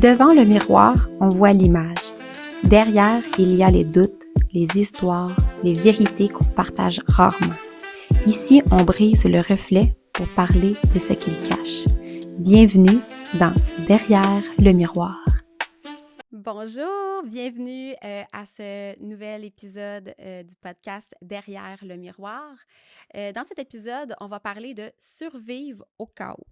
Devant le miroir, on voit l'image. Derrière, il y a les doutes, les histoires, les vérités qu'on partage rarement. Ici, on brise le reflet pour parler de ce qu'il cache. Bienvenue dans Derrière le miroir. Bonjour, bienvenue à ce nouvel épisode du podcast Derrière le miroir. Dans cet épisode, on va parler de survivre au chaos,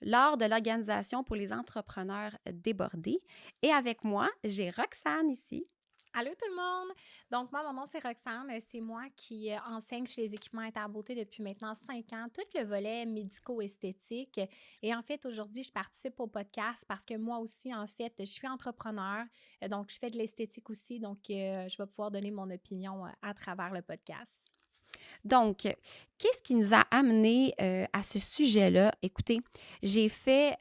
l'art de l'organisation pour les entrepreneurs débordés. Et avec moi, j'ai Roxane ici. Allô tout le monde! Donc moi, mon nom c'est Roxane. C'est moi qui enseigne chez les équipements Interbeauté depuis maintenant 5 ans, tout le volet médico-esthétique. Et en fait, aujourd'hui, je participe au podcast parce que moi aussi, en fait, je suis entrepreneur. Donc, je fais de l'esthétique aussi. Donc, je vais pouvoir donner mon opinion à travers le podcast. Donc, qu'est-ce qui nous a amené à ce sujet-là? Écoutez, j'ai fait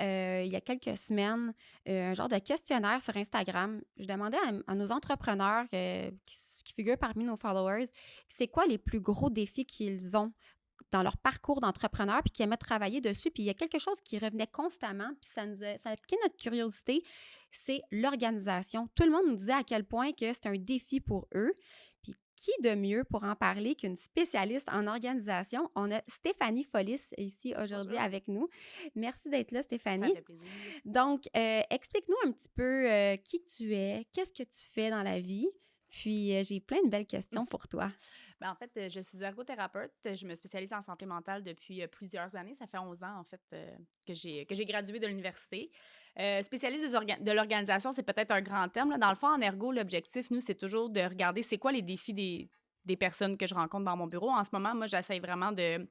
il y a quelques semaines un genre de questionnaire sur Instagram. Je demandais à nos entrepreneurs qui figurent parmi nos followers, c'est quoi les plus gros défis qu'ils ont dans leur parcours d'entrepreneur puis qui aimaient travailler dessus. Puis il y a quelque chose qui revenait constamment, puis ça a piqué notre curiosité, c'est l'organisation. Tout le monde nous disait à quel point que c'est un défi pour eux. Puis qui de mieux pour en parler qu'une spécialiste en organisation? On a Stéphanie Follis ici aujourd'hui avec nous. Merci d'être là, Stéphanie. Ça fait plaisir. Donc, explique-nous un petit peu qui tu es, qu'est-ce que tu fais dans la vie? Puis, j'ai plein de belles questions pour toi. En fait, je suis ergothérapeute. Je me spécialise en santé mentale depuis plusieurs années. Ça fait 11 ans, en fait, que j'ai gradué de l'université. Spécialiste de l'organisation, c'est peut-être un grand terme, là. Dans le fond, en ergo, l'objectif, nous, c'est toujours de regarder c'est quoi les défis des personnes que je rencontre dans mon bureau. En ce moment, moi, j'essaie vraiment de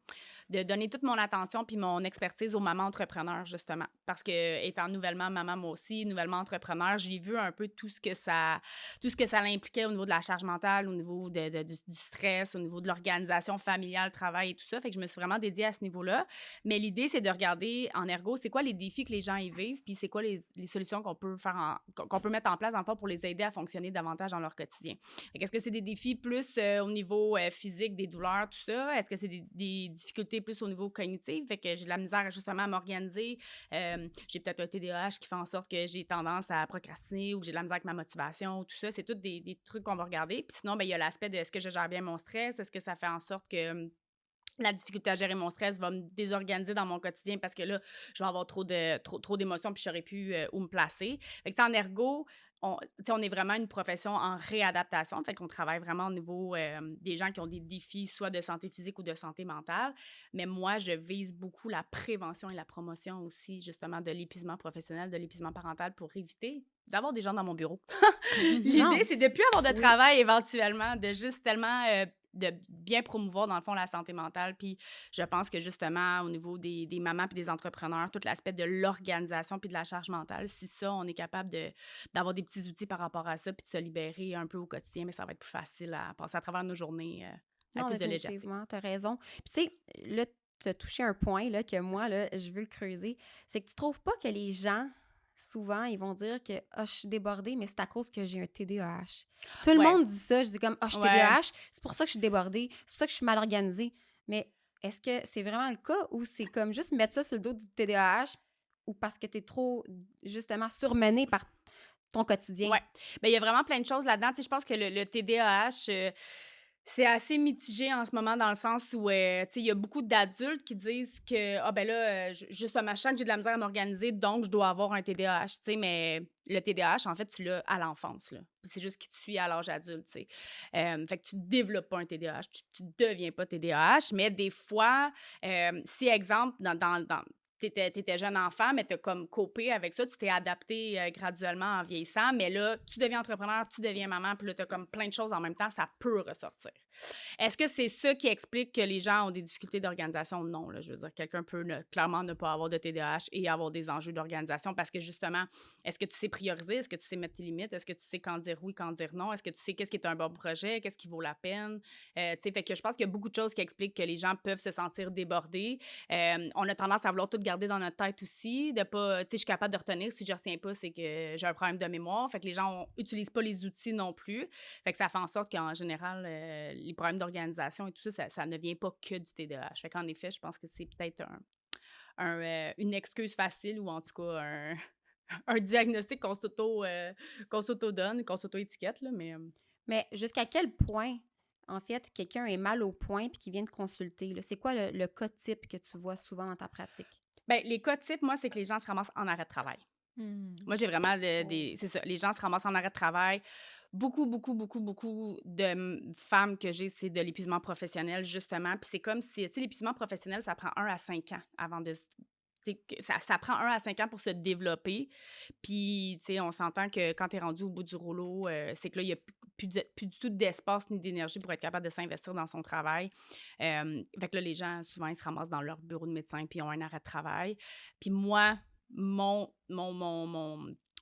donner toute mon attention puis mon expertise aux mamans entrepreneurs, justement. Parce que, étant nouvellement maman, moi aussi, nouvellement entrepreneur, j'ai vu un peu tout ce que ça impliquait au niveau de la charge mentale, au niveau du stress, au niveau de l'organisation familiale, travail et tout ça. Fait que je me suis vraiment dédiée à ce niveau-là. Mais l'idée, c'est de regarder en ergo, c'est quoi les défis que les gens y vivent, puis c'est quoi les solutions qu'on peut qu'on peut mettre en place, dans le fond, pour les aider à fonctionner davantage dans leur quotidien. Est-ce que c'est des défis plus au niveau physique, des douleurs, tout ça? Est-ce que c'est des difficultés plus au niveau cognitif? Fait que j'ai de la misère justement à m'organiser. J'ai peut-être un TDAH qui fait en sorte que j'ai tendance à procrastiner ou que j'ai de la misère avec ma motivation, tout ça. C'est tous des trucs qu'on va regarder. Puis sinon, il y a l'aspect de est-ce que je gère bien mon stress? Est-ce que ça fait en sorte que la difficulté à gérer mon stress va me désorganiser dans mon quotidien parce que là, je vais avoir trop d'émotions puis je saurais plus où me placer. Fait que en ergo, on est vraiment une profession en réadaptation. Fait qu'on travaille vraiment au niveau des gens qui ont des défis soit de santé physique ou de santé mentale. Mais moi, je vise beaucoup la prévention et la promotion aussi, justement, de l'épuisement professionnel, de l'épuisement parental pour éviter d'avoir des gens dans mon bureau. L'idée, c'est de ne plus avoir de travail éventuellement, de juste tellement de bien promouvoir, dans le fond, la santé mentale. Puis je pense que, justement, au niveau des mamans puis des entrepreneurs, tout l'aspect de l'organisation puis de la charge mentale, si ça, on est capable d'avoir des petits outils par rapport à ça puis de se libérer un peu au quotidien, mais ça va être plus facile à passer à travers nos journées avec Non, plus de légèreté. définitivement, tu as raison. Puis tu sais, là, tu as touché un point là, que moi, là, je veux le creuser. C'est que tu trouves pas que les gens, souvent, ils vont dire que je suis débordée, mais c'est à cause que j'ai un TDAH. Tout le Ouais. monde dit ça. Je dis comme, je suis Ouais. TDAH, c'est pour ça que je suis débordée, c'est pour ça que je suis mal organisée. Mais est-ce que c'est vraiment le cas ou c'est comme juste mettre ça sur le dos du TDAH ou parce que tu es trop, justement, surmenée par ton quotidien? Ouais. Bien, il y a vraiment plein de choses là-dedans. Tu sais, je pense que le TDAH, c'est assez mitigé en ce moment dans le sens où, tu sais, il y a beaucoup d'adultes qui disent que, ah ben là, justement, je sens que j'ai de la misère à m'organiser, donc je dois avoir un TDAH, tu sais, mais le TDAH, en fait, tu l'as à l'enfance, là. Puis c'est juste qu'il te suit à l'âge adulte, tu sais. Fait que tu développes pas un TDAH, tu deviens pas TDAH, mais des fois, si, exemple, t'étais jeune enfant, mais t'as comme copé avec ça, tu t'es adapté graduellement en vieillissant, mais là, tu deviens entrepreneur, tu deviens maman, puis là, t'as comme plein de choses en même temps, ça peut ressortir. Est-ce que c'est ça qui explique que les gens ont des difficultés d'organisation? Non, là, je veux dire, quelqu'un peut clairement ne pas avoir de TDAH et avoir des enjeux d'organisation parce que justement, est-ce que tu sais prioriser? Est-ce que tu sais mettre tes limites? Est-ce que tu sais quand dire oui, quand dire non? Est-ce que tu sais qu'est-ce qui est un bon projet? Qu'est-ce qui vaut la peine? Tu sais, fait que je pense qu'il y a beaucoup de choses qui expliquent que les gens peuvent se sentir débordés. On a tendance à vouloir tout garder dans notre tête aussi, de pas, tu sais, je suis capable de retenir, si je retiens pas, c'est que j'ai un problème de mémoire. Fait que les gens utilisent pas les outils non plus. Fait que ça fait en sorte qu'en général, les problèmes d'organisation et tout ça, ça ne vient pas que du TDAH. Fait qu'en effet, je pense que c'est peut-être une excuse facile ou en tout cas un diagnostic qu'on s'auto-donne, qu'on s'auto-étiquette, là, mais Mais jusqu'à quel point, en fait, quelqu'un est mal au point puis qu'il vient te consulter, là? C'est quoi le cas type que tu vois souvent dans ta pratique? ben, les cas types, moi, c'est que les gens se ramassent en arrêt de travail. Hmm. Moi, j'ai vraiment Oh. c'est ça, les gens se ramassent en arrêt de travail. Beaucoup, beaucoup, beaucoup, beaucoup de femmes que j'ai, c'est de l'épuisement professionnel, justement. Puis c'est comme si, tu sais, l'épuisement professionnel, ça prend 1 à 5 ans avant de tu sais, ça prend 1 à 5 ans pour se développer. Puis, tu sais, on s'entend que quand tu es rendu au bout du rouleau, c'est que là, il n'y a plus du tout d'espace ni d'énergie pour être capable de s'investir dans son travail. Fait que là, les gens, souvent, ils se ramassent dans leur bureau de médecin puis ils ont un arrêt de travail. Puis moi,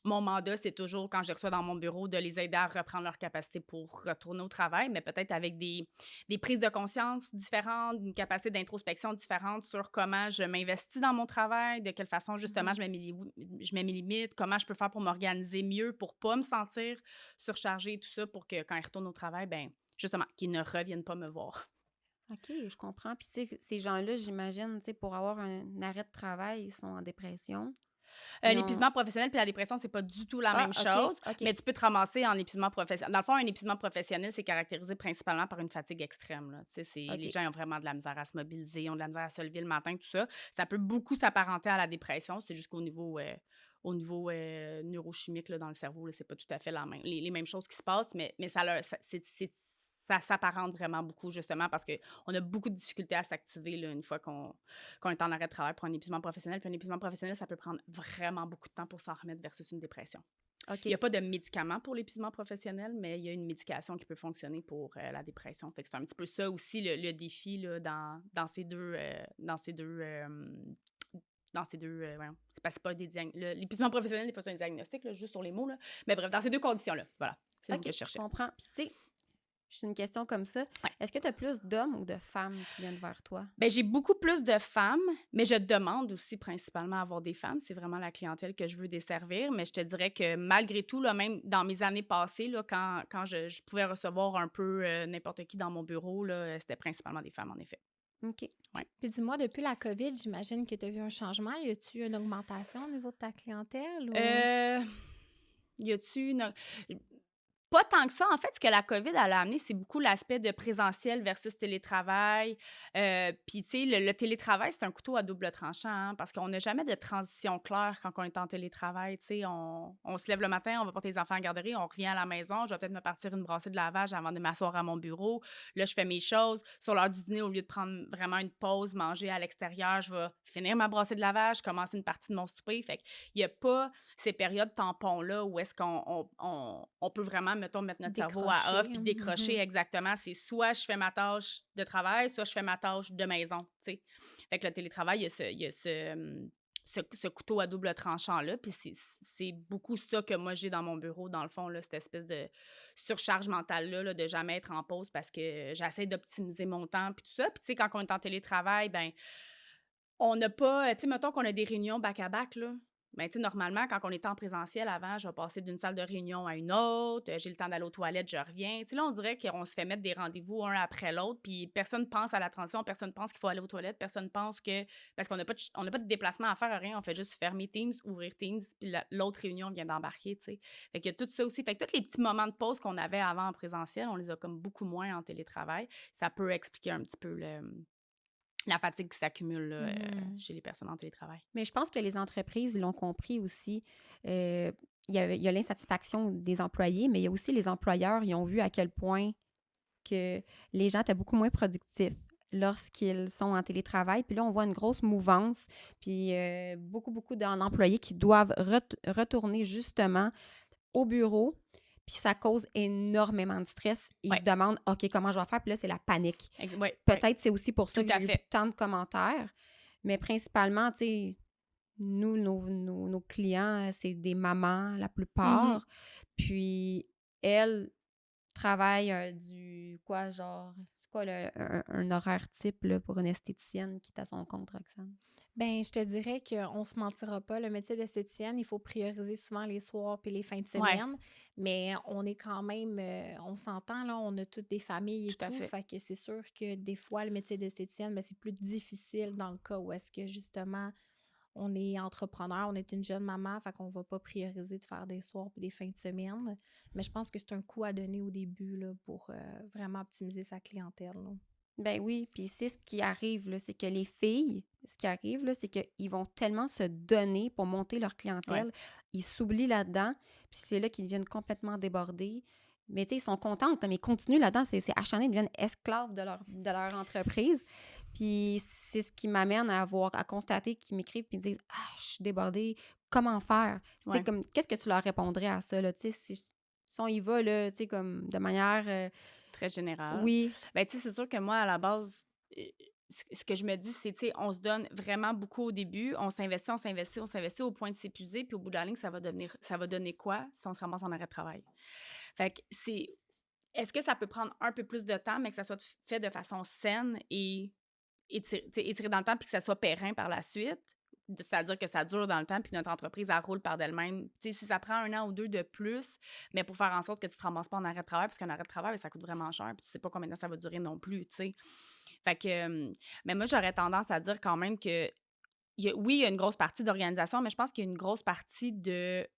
mon mandat, c'est toujours, quand je reçois dans mon bureau, de les aider à reprendre leur capacité pour retourner au travail, mais peut-être avec des prises de conscience différentes, une capacité d'introspection différente sur comment je m'investis dans mon travail, de quelle façon, justement, Mhm. je mets mes limites, comment je peux faire pour m'organiser mieux, pour pas me sentir surchargée et tout ça, pour que quand ils retournent au travail, ben justement, qu'ils ne reviennent pas me voir. OK, je comprends. Puis, tu sais, ces gens-là, j'imagine, tu sais, pour avoir un arrêt de travail, ils sont en dépression. Ils ont... L'épuisement professionnel puis la dépression, c'est pas du tout la Ah, même OK, chose, OK. mais tu peux te ramasser en épuisement professionnel. Dans le fond, un épuisement professionnel, c'est caractérisé principalement par une fatigue extrême, là. Tu sais, les OK. gens ont vraiment de la misère à se mobiliser, ils ont de la misère à se lever le matin, tout ça. Ça peut beaucoup s'apparenter à la dépression, c'est juste qu'au niveau, neurochimique, là, dans le cerveau, là, c'est pas tout à fait les mêmes choses qui se passent, mais ça s'apparente vraiment beaucoup, justement, parce qu'on a beaucoup de difficultés à s'activer là, une fois qu'on est en arrêt de travail pour un épuisement professionnel. Puis un épuisement professionnel, ça peut prendre vraiment beaucoup de temps pour s'en remettre versus une dépression. Il n'y a OK. pas de médicament pour l'épuisement professionnel, mais il y a une médication qui peut fonctionner pour la dépression. Fait que c'est un petit peu ça aussi le défi là, dans ces deux... voyons, c'est parce que c'est pas des l'épuisement professionnel n'est pas un diagnostic, là, juste sur les mots. Là. Mais bref, dans ces deux conditions-là, voilà, c'est le mot OK, que je je cherchais. comprends. Puis, tu sais, j'ai une question comme ça. Ouais. Est-ce que tu as plus d'hommes ou de femmes qui viennent vers toi? Ben, j'ai beaucoup plus de femmes, mais je demande aussi principalement à avoir des femmes. C'est vraiment la clientèle que je veux desservir. Mais je te dirais que malgré tout, là, même dans mes années passées, là, quand je pouvais recevoir un peu n'importe qui dans mon bureau, là, c'était principalement des femmes, en effet. OK. Ouais. Puis dis-moi, depuis la COVID, j'imagine que tu as vu un changement. Y a-tu une augmentation au niveau de ta clientèle ou? Euh, Y a-tu une... Pas tant que ça. En fait, ce que la COVID elle a amené, c'est beaucoup l'aspect de présentiel versus télétravail. Puis, tu sais, le télétravail, c'est un couteau à double tranchant, hein, parce qu'on n'a jamais de transition claire quand on est en télétravail. Tu sais, on se lève le matin, on va porter les enfants à la garderie, on revient à la maison, je vais peut-être me partir une brassée de lavage avant de m'asseoir à mon bureau. Là, je fais mes choses. Sur l'heure du dîner, au lieu de prendre vraiment une pause, manger à l'extérieur, je vais finir ma brassée de lavage, commencer une partie de mon souper. Fait qu'il n'y a pas ces périodes tampons-là où est-ce qu'on peut vraiment, mettons, mettre notre cerveau à off Décrocher, puis hein? décrocher exactement. C'est soit je fais ma tâche de travail, soit je fais ma tâche de maison, tu sais. Fait que le télétravail, il y a ce couteau à double tranchant-là, puis c'est beaucoup ça que moi, j'ai dans mon bureau, dans le fond, là, cette espèce de surcharge mentale-là, là, de jamais être en pause parce que j'essaie d'optimiser mon temps, puis tout ça. Puis, tu sais, quand on est en télétravail, ben on n'a pas, tu sais, mettons qu'on a des réunions back-à-back, là. Ben, tu sais, normalement, quand on était en présentiel avant, je vais passer d'une salle de réunion à une autre, j'ai le temps d'aller aux toilettes, je reviens. Tu sais, là, on dirait qu'on se fait mettre des rendez-vous un après l'autre, puis personne pense à la transition, personne pense qu'il faut aller aux toilettes, personne pense que... Parce qu'on n'a pas, on n'a pas de déplacement à faire, rien, on fait juste fermer Teams, ouvrir Teams, puis l'autre réunion vient d'embarquer, tu sais. Fait qu'il y a tout ça aussi. Fait que tous les petits moments de pause qu'on avait avant en présentiel, on les a comme beaucoup moins en télétravail. Ça peut expliquer un petit peu la fatigue qui s'accumule là, Mhm. chez les personnes en télétravail. Mais je pense que les entreprises l'ont compris aussi. Euh, il y a l'insatisfaction des employés, mais il y a aussi les employeurs, ils ont vu à quel point que les gens étaient beaucoup moins productifs lorsqu'ils sont en télétravail. Puis là, on voit une grosse mouvance, puis beaucoup, beaucoup d'employés qui doivent retourner justement au bureau, puis ça cause énormément de stress. Ils se Oui, demandent, OK, comment je vais faire? Puis là, c'est la panique. oui, oui, Peut-être c'est aussi pour ça tout que à j'ai eu fait. tant de commentaires, mais principalement, tu sais, nous, nos clients, c'est des mamans la Mhm. plupart. Puis elles travaillent du quoi, genre, c'est quoi un horaire type là, pour une esthéticienne qui est à son compte, Roxane? Ben, je te dirais qu'on se mentira pas. Le métier d'esthéticienne, il faut prioriser souvent les soirs puis les fins de Oui, semaine. Mais on est quand même, on s'entend, là, on a toutes des familles et tout à tout. fait. Fait que c'est sûr que des fois, le métier d'esthéticienne, ben, c'est plus difficile dans le cas où est-ce que justement on est entrepreneur, on est une jeune maman, fait qu'on va pas prioriser de faire des soirs et des fins de semaine. Mais je pense que c'est un coup à donner au début là, pour vraiment optimiser sa clientèle. Là. Ben oui, puis c'est ce qui arrive, là, c'est que les filles, ce qui arrive, là, c'est qu'ils vont tellement se donner pour monter leur Ouais. clientèle, ils s'oublient là-dedans, puis c'est là qu'ils deviennent complètement débordés. Mais tu sais, ils sont contentes, mais ils continuent là-dedans, c'est acharné, ils deviennent esclaves de leur entreprise. Puis c'est ce qui m'amène à constater qu'ils m'écrivent puis ils disent « Ah, je suis débordée, comment faire? » Tu sais, Ouais. comme, qu'est-ce que tu leur répondrais à ça, là? Tu sais, si on y va, là, tu sais, comme de manière... Très général. oui, Ben, tu sais, c'est sûr que moi, à la base, ce que je me dis, c'est, tu sais, on se donne vraiment beaucoup au début, on s'investit au point de s'épuiser, puis au bout de la ligne, ça va donner quoi si on se ramasse en arrêt de travail? Fait que est-ce que ça peut prendre un peu plus de temps, mais que ça soit fait de façon saine et étiré dans le temps, puis que ça soit périn par la suite? C'est-à-dire que ça dure dans le temps, puis notre entreprise, elle roule par d'elle-même. Tu sais, si ça prend 1 an ou 2 de plus, mais pour faire en sorte que tu te ramasses pas en arrêt de travail, parce qu'un arrêt de travail, ben, ça coûte vraiment cher, puis tu sais pas combien de temps ça va durer non plus, tu sais. Fait que, mais moi, j'aurais tendance à dire quand même que, oui, il y a une grosse partie d'organisation, mais je pense qu'il y a une grosse partie de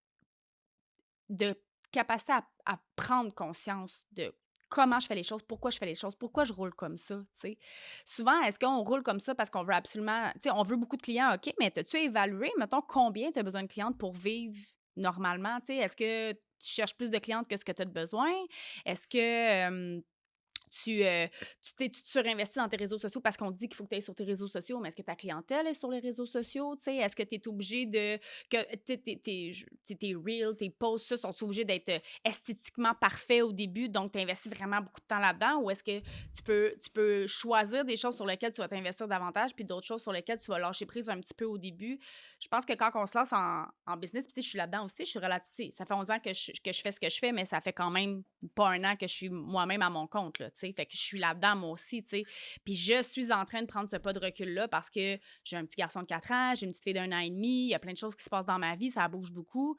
capacité à prendre conscience de comment je fais les choses, pourquoi je fais les choses, pourquoi je roule comme ça, tu sais. Souvent, est-ce qu'on roule comme ça parce qu'on veut absolument, tu sais, on veut beaucoup de clients, OK, mais as-tu évalué, mettons, combien tu as besoin de clientes pour vivre normalement, tu sais? Est-ce que tu cherches plus de clientes que ce que tu as de besoin? Est-ce que tu te surinvestis dans tes réseaux sociaux parce qu'on te dit qu'il faut que tu ailles sur tes réseaux sociaux, mais est-ce que ta clientèle est sur les réseaux sociaux? Tu sais? Est-ce que tu es obligé de. Que tes reels, tes posts, ça, sont obligés d'être esthétiquement parfaits au début, donc tu investis vraiment beaucoup de temps là-dedans? Ou est-ce que tu peux choisir des choses sur lesquelles tu vas t'investir davantage, puis d'autres choses sur lesquelles tu vas lâcher prise un petit peu au début? Je pense que quand on se lance en business, puis je suis là-dedans aussi, je suis relative. Ça fait 11 ans que je fais ce que je fais, mais ça fait quand même pas 1 an que je suis moi-même à mon compte, là, tu sais. Fait que je suis là-dedans, moi aussi, tu sais. Puis je suis en train de prendre ce pas de recul-là parce que j'ai un petit garçon de 4 ans, j'ai une petite fille d'1 an et demi, il y a plein de choses qui se passent dans ma vie, ça bouge beaucoup.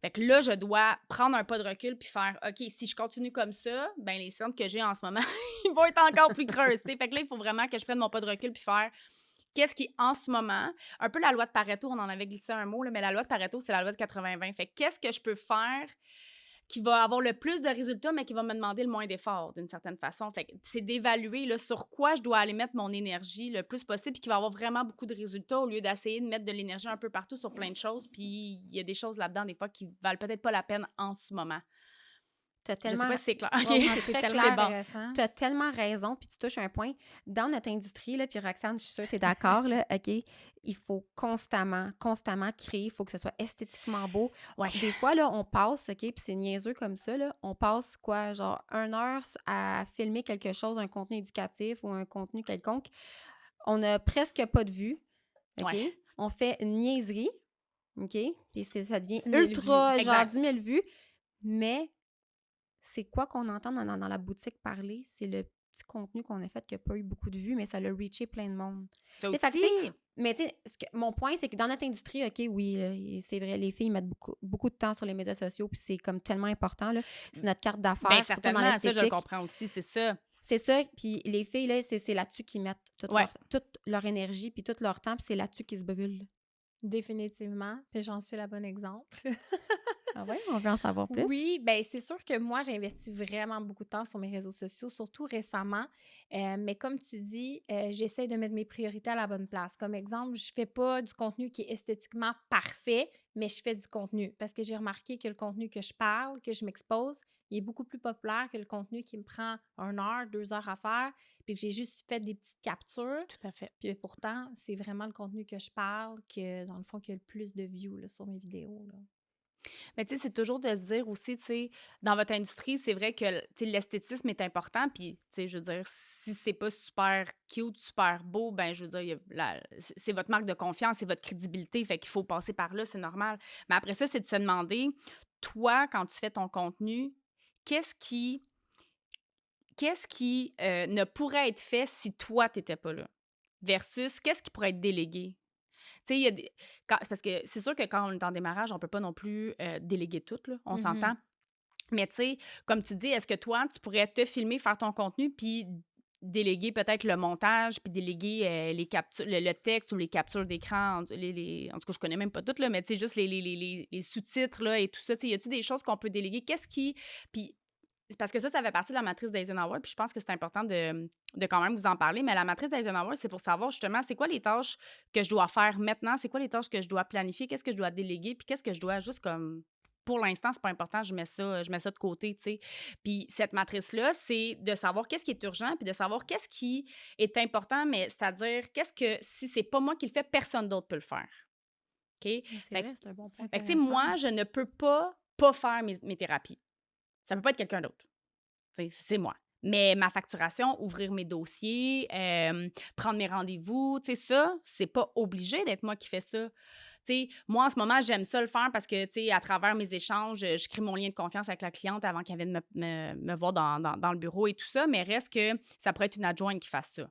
Fait que là, je dois prendre un pas de recul puis faire, OK, si je continue comme ça, ben les cernes que j'ai en ce moment, ils vont être encore plus creuses, tu sais. Fait que là, il faut vraiment que je prenne mon pas de recul puis faire qu'est-ce qui, en ce moment, un peu la loi de Pareto, on en avait glissé un mot, là, mais la loi de Pareto, c'est la loi de 80-20. Fait que qu'est-ce que je peux faire qui va avoir le plus de résultats, mais qui va me demander le moins d'efforts, d'une certaine façon. Fait que c'est d'évaluer là, sur quoi je dois aller mettre mon énergie le plus possible, puis qui va avoir vraiment beaucoup de résultats, au lieu d'essayer de mettre de l'énergie un peu partout sur plein de choses. Puis il y a des choses là-dedans, des fois, qui valent peut-être pas la peine en ce moment. t'as Je sais tellement... pas si c'est clair. Ouais, OK, oui, Ah, c'est c'est très tellement clair. intéressant. Tu as tellement raison, puis tu touches un point. Dans notre industrie, là, puis Roxane, je suis sûre que tu es d'accord, là, OK? Il faut constamment créer, il faut que ce soit esthétiquement beau. Ouais. Des fois, là, on passe, OK, puis c'est niaiseux comme ça, là, on passe, quoi, genre 1 heure à filmer quelque chose, un contenu éducatif ou un contenu quelconque. On n'a presque pas de vues, OK? Ouais. On fait une niaiserie, OK? Puis ça devient 10 000 ultra, vues. genre Exact. 10 000 vues, mais c'est quoi qu'on entend dans la boutique parler? C'est le petit contenu qu'on a fait qui n'a pas eu beaucoup de vues, mais ça l'a reaché plein de monde. Ça Fait que, aussi. mais tu sais, mon point, c'est que dans notre industrie, OK, oui, c'est vrai, les filles mettent beaucoup de temps sur les médias sociaux, puis c'est comme tellement important, là. C'est notre carte d'affaires, Bien, surtout dans certainement, ça, je le l'esthétique. comprends aussi, c'est ça. C'est ça, puis les filles, là, c'est là-dessus qu'ils mettent Ouais. toute leur énergie, puis tout leur temps, puis c'est là-dessus qu'ils se brûlent. Définitivement. Puis j'en suis la bonne exemple. Ah ouais, on veut en savoir plus? Oui, bien, c'est sûr que moi, j'investis vraiment beaucoup de temps sur mes réseaux sociaux, surtout récemment. Mais comme tu dis, j'essaie de mettre mes priorités à la bonne place. Comme exemple, je fais pas du contenu qui est esthétiquement parfait, mais je fais du contenu parce que j'ai remarqué que le contenu que je parle, que je m'expose, il est beaucoup plus populaire que le contenu qui me prend 1 heure, 2 heures à faire, puis que j'ai juste fait des petites captures. Tout à fait. Puis pourtant, c'est vraiment le contenu que je parle que, dans le fond, qui a le plus de views là, sur mes vidéos. Là. Mais tu sais, c'est toujours de se dire aussi, tu sais, dans votre industrie, c'est vrai que, tu sais, l'esthétisme est important, puis, tu sais, je veux dire, si c'est pas super cute, super beau, ben je veux dire, c'est votre marque de confiance, c'est votre crédibilité, fait qu'il faut passer par là, c'est normal. Mais après ça, c'est de se demander, toi, quand tu fais ton contenu, qu'est-ce qui ne pourrait être fait si toi, t'étais pas là? Versus, qu'est-ce qui pourrait être délégué? Tu sais, il y a c'est parce que c'est sûr que quand on est en démarrage, on peut pas non plus déléguer tout, là, on s'entend. Mais tu sais, comme tu dis, est-ce que toi, tu pourrais te filmer, faire ton contenu, puis déléguer peut-être le montage, puis déléguer les captures, le texte ou les captures d'écran. En tout cas, je connais même pas toutes, là, mais tu sais, juste les sous-titres là, et tout ça. Tu sais, y a-t-il des choses qu'on peut déléguer? Qu'est-ce qui... Puis c'est parce que ça fait partie de la matrice d'Eisenhower, puis je pense que c'est important de quand même vous en parler, mais la matrice d'Eisenhower, c'est pour savoir justement c'est quoi les tâches que je dois faire maintenant, c'est quoi les tâches que je dois planifier, qu'est-ce que je dois déléguer, puis qu'est-ce que je dois juste comme pour l'instant, c'est pas important, je mets ça de côté, tu sais. Puis cette matrice-là, c'est de savoir qu'est-ce qui est urgent, puis de savoir qu'est-ce qui est important, mais c'est-à-dire qu'est-ce que si c'est pas moi qui le fais, personne d'autre peut le faire. OK? C'est vrai, c'est un bon point. Fait que, tu sais, moi, je ne peux pas faire mes thérapies. Ça peut pas être quelqu'un d'autre. C'est moi. Mais ma facturation, ouvrir mes dossiers, prendre mes rendez-vous, tu sais, ça, c'est pas obligé d'être moi qui fais ça. Tu sais, moi, en ce moment, j'aime ça le faire parce que, tu sais, à travers mes échanges, je crée mon lien de confiance avec la cliente avant qu'elle vienne me voir dans le bureau et tout ça, mais reste que ça pourrait être une adjointe qui fasse ça.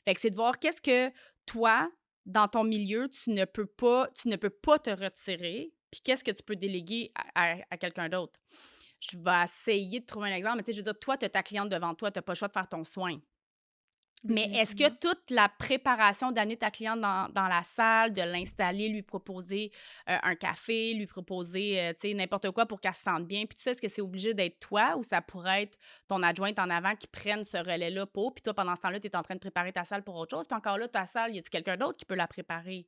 Fait que c'est de voir qu'est-ce que toi, dans ton milieu, tu ne peux pas te retirer, puis qu'est-ce que tu peux déléguer à quelqu'un d'autre. Je vais essayer de trouver un exemple, mais tu sais, je veux dire, toi, tu as ta cliente devant toi, tu n'as pas le choix de faire ton soin. Mais est-ce que toute la préparation d'amener ta cliente dans la salle, de l'installer, lui proposer un café, lui proposer, tu sais, n'importe quoi pour qu'elle se sente bien, puis tout ça, est-ce que c'est obligé d'être toi ou ça pourrait être ton adjointe en avant qui prenne ce relais-là pour, puis toi, pendant ce temps-là, tu es en train de préparer ta salle pour autre chose, puis encore là, ta salle, y a-t-il quelqu'un d'autre qui peut la préparer?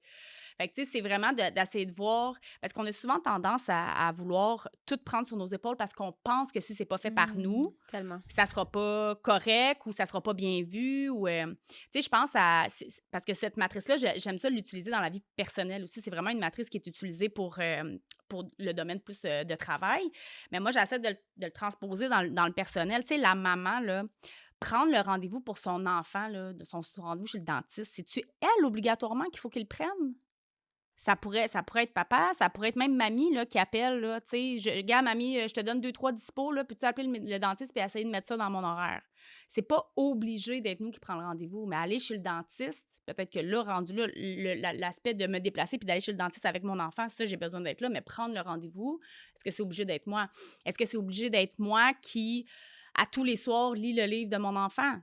Fait que, tu sais, c'est vraiment d'essayer de voir, parce qu'on a souvent tendance à vouloir tout prendre sur nos épaules parce qu'on pense que si c'est pas fait par nous, Tellement. ça sera pas correct ou ça sera pas bien vu ou tu sais, je pense parce que cette matrice là j'aime ça l'utiliser dans la vie personnelle aussi, c'est vraiment une matrice qui est utilisée pour le domaine plus de travail, mais moi j'essaie de le transposer dans le personnel. Tu sais, la maman là, prendre le rendez-vous pour son enfant là, de son rendez-vous chez le dentiste, c'est-tu elle obligatoirement qu'il faut qu'il le prenne? Ça pourrait être papa, ça pourrait être même mamie là, qui appelle, là, tu sais, «Regarde mamie, je te donne 2-3 dispos, là, peux-tu appeler le dentiste et essayer de mettre ça dans mon horaire?» C'est pas obligé d'être nous qui prenons le rendez-vous, mais aller chez le dentiste, peut-être que là, rendu là, l'aspect de me déplacer puis d'aller chez le dentiste avec mon enfant, ça, j'ai besoin d'être là, mais prendre le rendez-vous, est-ce que c'est obligé d'être moi? Est-ce que c'est obligé d'être moi qui, à tous les soirs, lit le livre de mon enfant?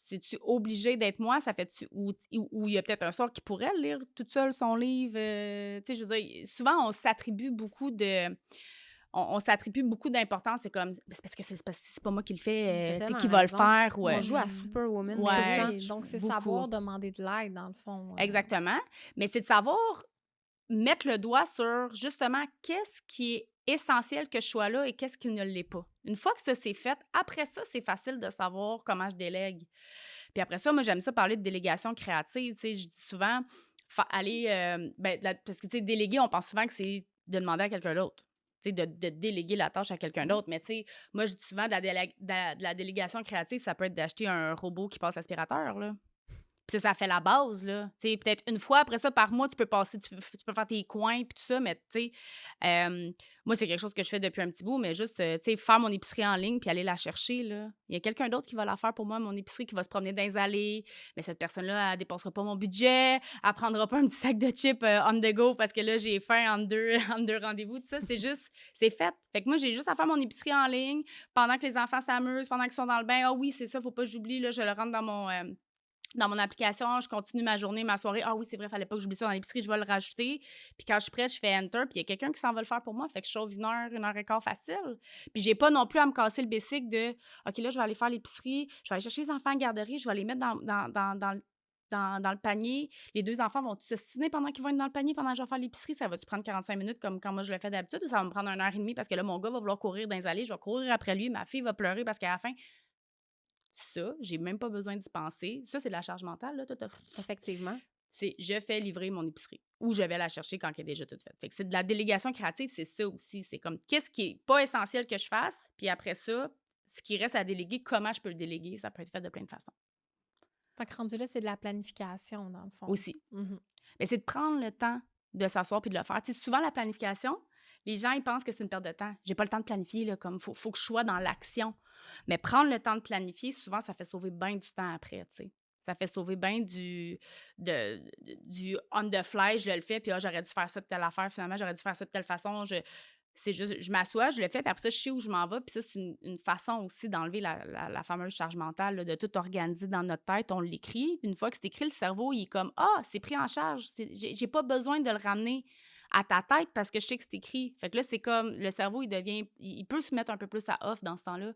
C'est-tu obligé d'être moi? Ça fait-tu ou il y a peut-être un soir qui pourrait lire toute seule son livre? Tu sais, je veux dire, souvent, on s'attribue beaucoup d'importance. C'est comme, c'est parce que c'est pas moi qui le fais, tu sais, qui va le faire. On joue à Superwoman tout Ouais. le temps. Oui, donc c'est beaucoup. savoir demander de l'aide, dans le fond. Exactement. Mais c'est de savoir mettre le doigt sur, justement, qu'est-ce qui est essentiel que je sois là et qu'est-ce qui ne l'est pas. Une fois que ça c'est fait, après ça, c'est facile de savoir comment je délègue. Puis après ça, moi, j'aime ça parler de délégation créative. Tu sais, je dis souvent, parce que, tu sais, déléguer, on pense souvent que c'est de demander à quelqu'un d'autre. Tu sais, de déléguer la tâche à quelqu'un d'autre. Mais tu sais, moi, je dis souvent de la délégation créative, ça peut être d'acheter un robot qui passe l'aspirateur, là. Puis ça fait la base, là. Tu sais, peut-être une fois, après ça, par mois, tu peux faire tes coins, puis tout ça, mais tu sais, moi, c'est quelque chose que je fais depuis un petit bout, mais juste, tu sais, faire mon épicerie en ligne puis aller la chercher, là. Il y a quelqu'un d'autre qui va la faire pour moi, mon épicerie, qui va se promener dans les allées, mais cette personne-là, elle dépensera pas mon budget, elle prendra pas un petit sac de chips on the go parce que là, j'ai faim entre deux rendez-vous, tout ça, c'est juste, c'est fait. Fait que moi, j'ai juste à faire mon épicerie en ligne pendant que les enfants s'amusent, pendant qu'ils sont dans le bain. Ah oui, c'est ça, faut pas que j'oublie, là, je le rentre dans mon application, je continue ma journée, ma soirée. Ah oui, c'est vrai, fallait pas que j'oublie ça dans l'épicerie, je vais le rajouter. Puis quand je suis prête, je fais Enter, puis il y a quelqu'un qui s'en va le faire pour moi. Fait que je sauve 1 heure et quart facile. Puis j'ai pas non plus à me casser le basic de OK, là, je vais aller faire l'épicerie, je vais aller chercher les enfants en garderie, je vais les mettre dans le panier. Les 2 enfants vont s'ostiner pendant qu'ils vont être dans le panier pendant que je vais faire l'épicerie? Ça va-tu prendre 45 minutes comme quand moi je le fais d'habitude ou ça va me prendre 1 heure et demie parce que là, mon gars va vouloir courir dans les allées, je vais courir après lui, ma fille va pleurer parce qu'à la fin, ça, j'ai même pas besoin d'y penser. Ça, c'est de la charge mentale, là. Effectivement. C'est je fais livrer mon épicerie ou je vais la chercher quand elle est déjà toute faite. Fait que c'est de la délégation créative, c'est ça aussi. C'est comme qu'est-ce qui est pas essentiel que je fasse, puis après ça, ce qui reste à déléguer, comment je peux le déléguer, ça peut être fait de plein de façons. Fait que rendu là, c'est de la planification, dans le fond. Aussi. Mhm. Mais c'est de prendre le temps de s'asseoir puis de le faire. Tu sais, souvent, la planification, les gens, ils pensent que c'est une perte de temps. J'ai pas le temps de planifier, là, comme faut que je sois dans l'action. Mais prendre le temps de planifier, souvent, ça fait sauver bien du temps après, tu sais. Ça fait sauver bien du on the fly, je le fais, puis j'aurais dû faire ça de telle affaire, finalement, j'aurais dû faire ça de telle façon. C'est juste, je m'assois, je le fais, puis après ça, je sais où je m'en vais. Puis ça, c'est une façon aussi d'enlever la fameuse charge mentale, là, de tout organiser dans notre tête. On l'écrit. Puis une fois que c'est écrit, le cerveau, il est comme, ah, c'est pris en charge. J'ai pas besoin de le ramener à ta tête parce que je sais que c'est écrit. Fait que là, c'est comme, le cerveau, il peut se mettre un peu plus à off dans ce temps-là.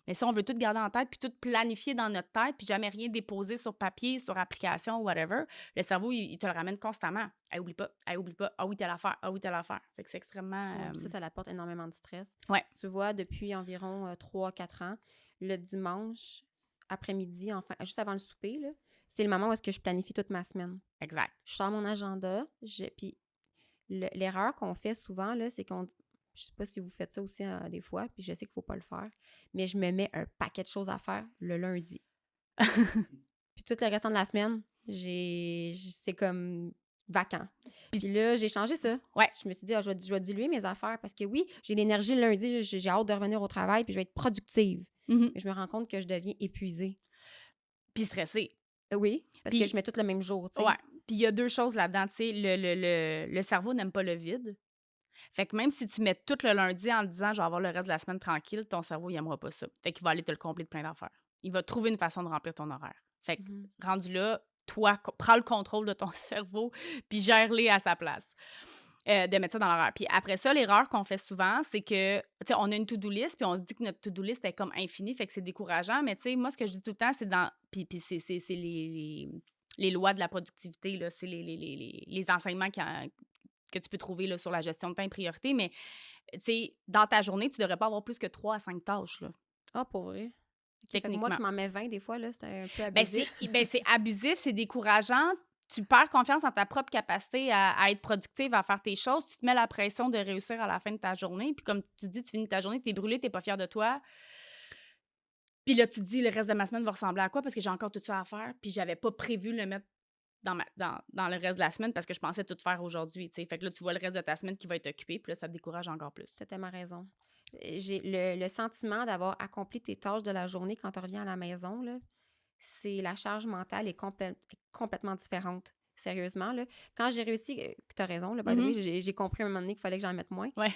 Mais si on veut tout garder en tête, puis tout planifier dans notre tête, puis jamais rien déposer sur papier, sur application, whatever, le cerveau, il te le ramène constamment. Hey, oublie pas, hey, oublie pas. Ah oui, telle affaire, ah oui, telle affaire. Fait que c'est extrêmement... Ouais, puis ça l'apporte énormément de stress. Ouais. Tu vois, depuis environ 3-4 ans, le dimanche après-midi, enfin, juste avant le souper, là, c'est le moment où est-ce que je planifie toute ma semaine. Exact. Je sors mon agenda, puis l'erreur qu'on fait souvent, là, c'est qu'on... Je sais pas si vous faites ça aussi des fois, puis je sais qu'il faut pas le faire, mais je me mets un paquet de choses à faire le lundi. Puis tout le restant de la semaine, c'est comme vacant. Puis là, j'ai changé ça. Ouais. Je me suis dit, je vais diluer mes affaires parce que oui, j'ai l'énergie le lundi, j'ai hâte de revenir au travail, puis je vais être productive. Mhm. Mais je me rends compte que je deviens épuisée. Puis stressé. Oui, parce Puis- que je mets tout le même jour, tu sais. Ouais. Puis il y a 2 choses là-dedans, tu sais, le cerveau n'aime pas le vide. Fait que même si tu mets tout le lundi en te disant « je vais avoir le reste de la semaine tranquille », ton cerveau, il aimera pas ça. Fait qu'il va aller te le combler de plein d'affaires. Il va trouver une façon de remplir ton horaire. Fait que, Mhm. rendu là, toi, prends le contrôle de ton cerveau puis gère-les à sa place. De mettre ça dans l'horaire. Puis après ça, l'erreur qu'on fait souvent, c'est que, tu sais, on a une to-do list, puis on se dit que notre to-do list est comme infinie, fait que c'est décourageant. Mais tu sais, moi, ce que je dis tout le temps, c'est dans... Puis c'est les lois de la productivité, là, c'est les enseignements que tu peux trouver là, sur la gestion de temps et priorité. Mais, tu sais, dans ta journée, tu devrais pas avoir plus que 3 à 5 tâches, là. Ah, pour vrai? Fait que moi Techniquement. qui m'en mets 20 des fois, là, c'est un peu Ben, abusif. c'est abusif, c'est décourageant. Tu perds confiance en ta propre capacité à être productive, à faire tes choses. Tu te mets la pression de réussir à la fin de ta journée. Puis comme tu dis, tu finis ta journée, t'es brûlé, t'es pas fier de toi. Puis là, tu te dis, le reste de ma semaine va ressembler à quoi? Parce que j'ai encore tout ça à faire. Puis j'avais pas prévu le mettre dans le reste de la semaine parce que je pensais tout faire aujourd'hui, tu sais. Fait que là, tu vois le reste de ta semaine qui va être occupé, puis là, ça te décourage encore plus. Tu as tellement raison. J'ai le sentiment d'avoir accompli tes tâches de la journée quand tu reviens à la maison, là, c'est la charge mentale est complètement différente. Sérieusement, là. Quand j'ai réussi, tu as raison, là, by the way, j'ai compris à un moment donné qu'il fallait que j'en mette moins. Ouais.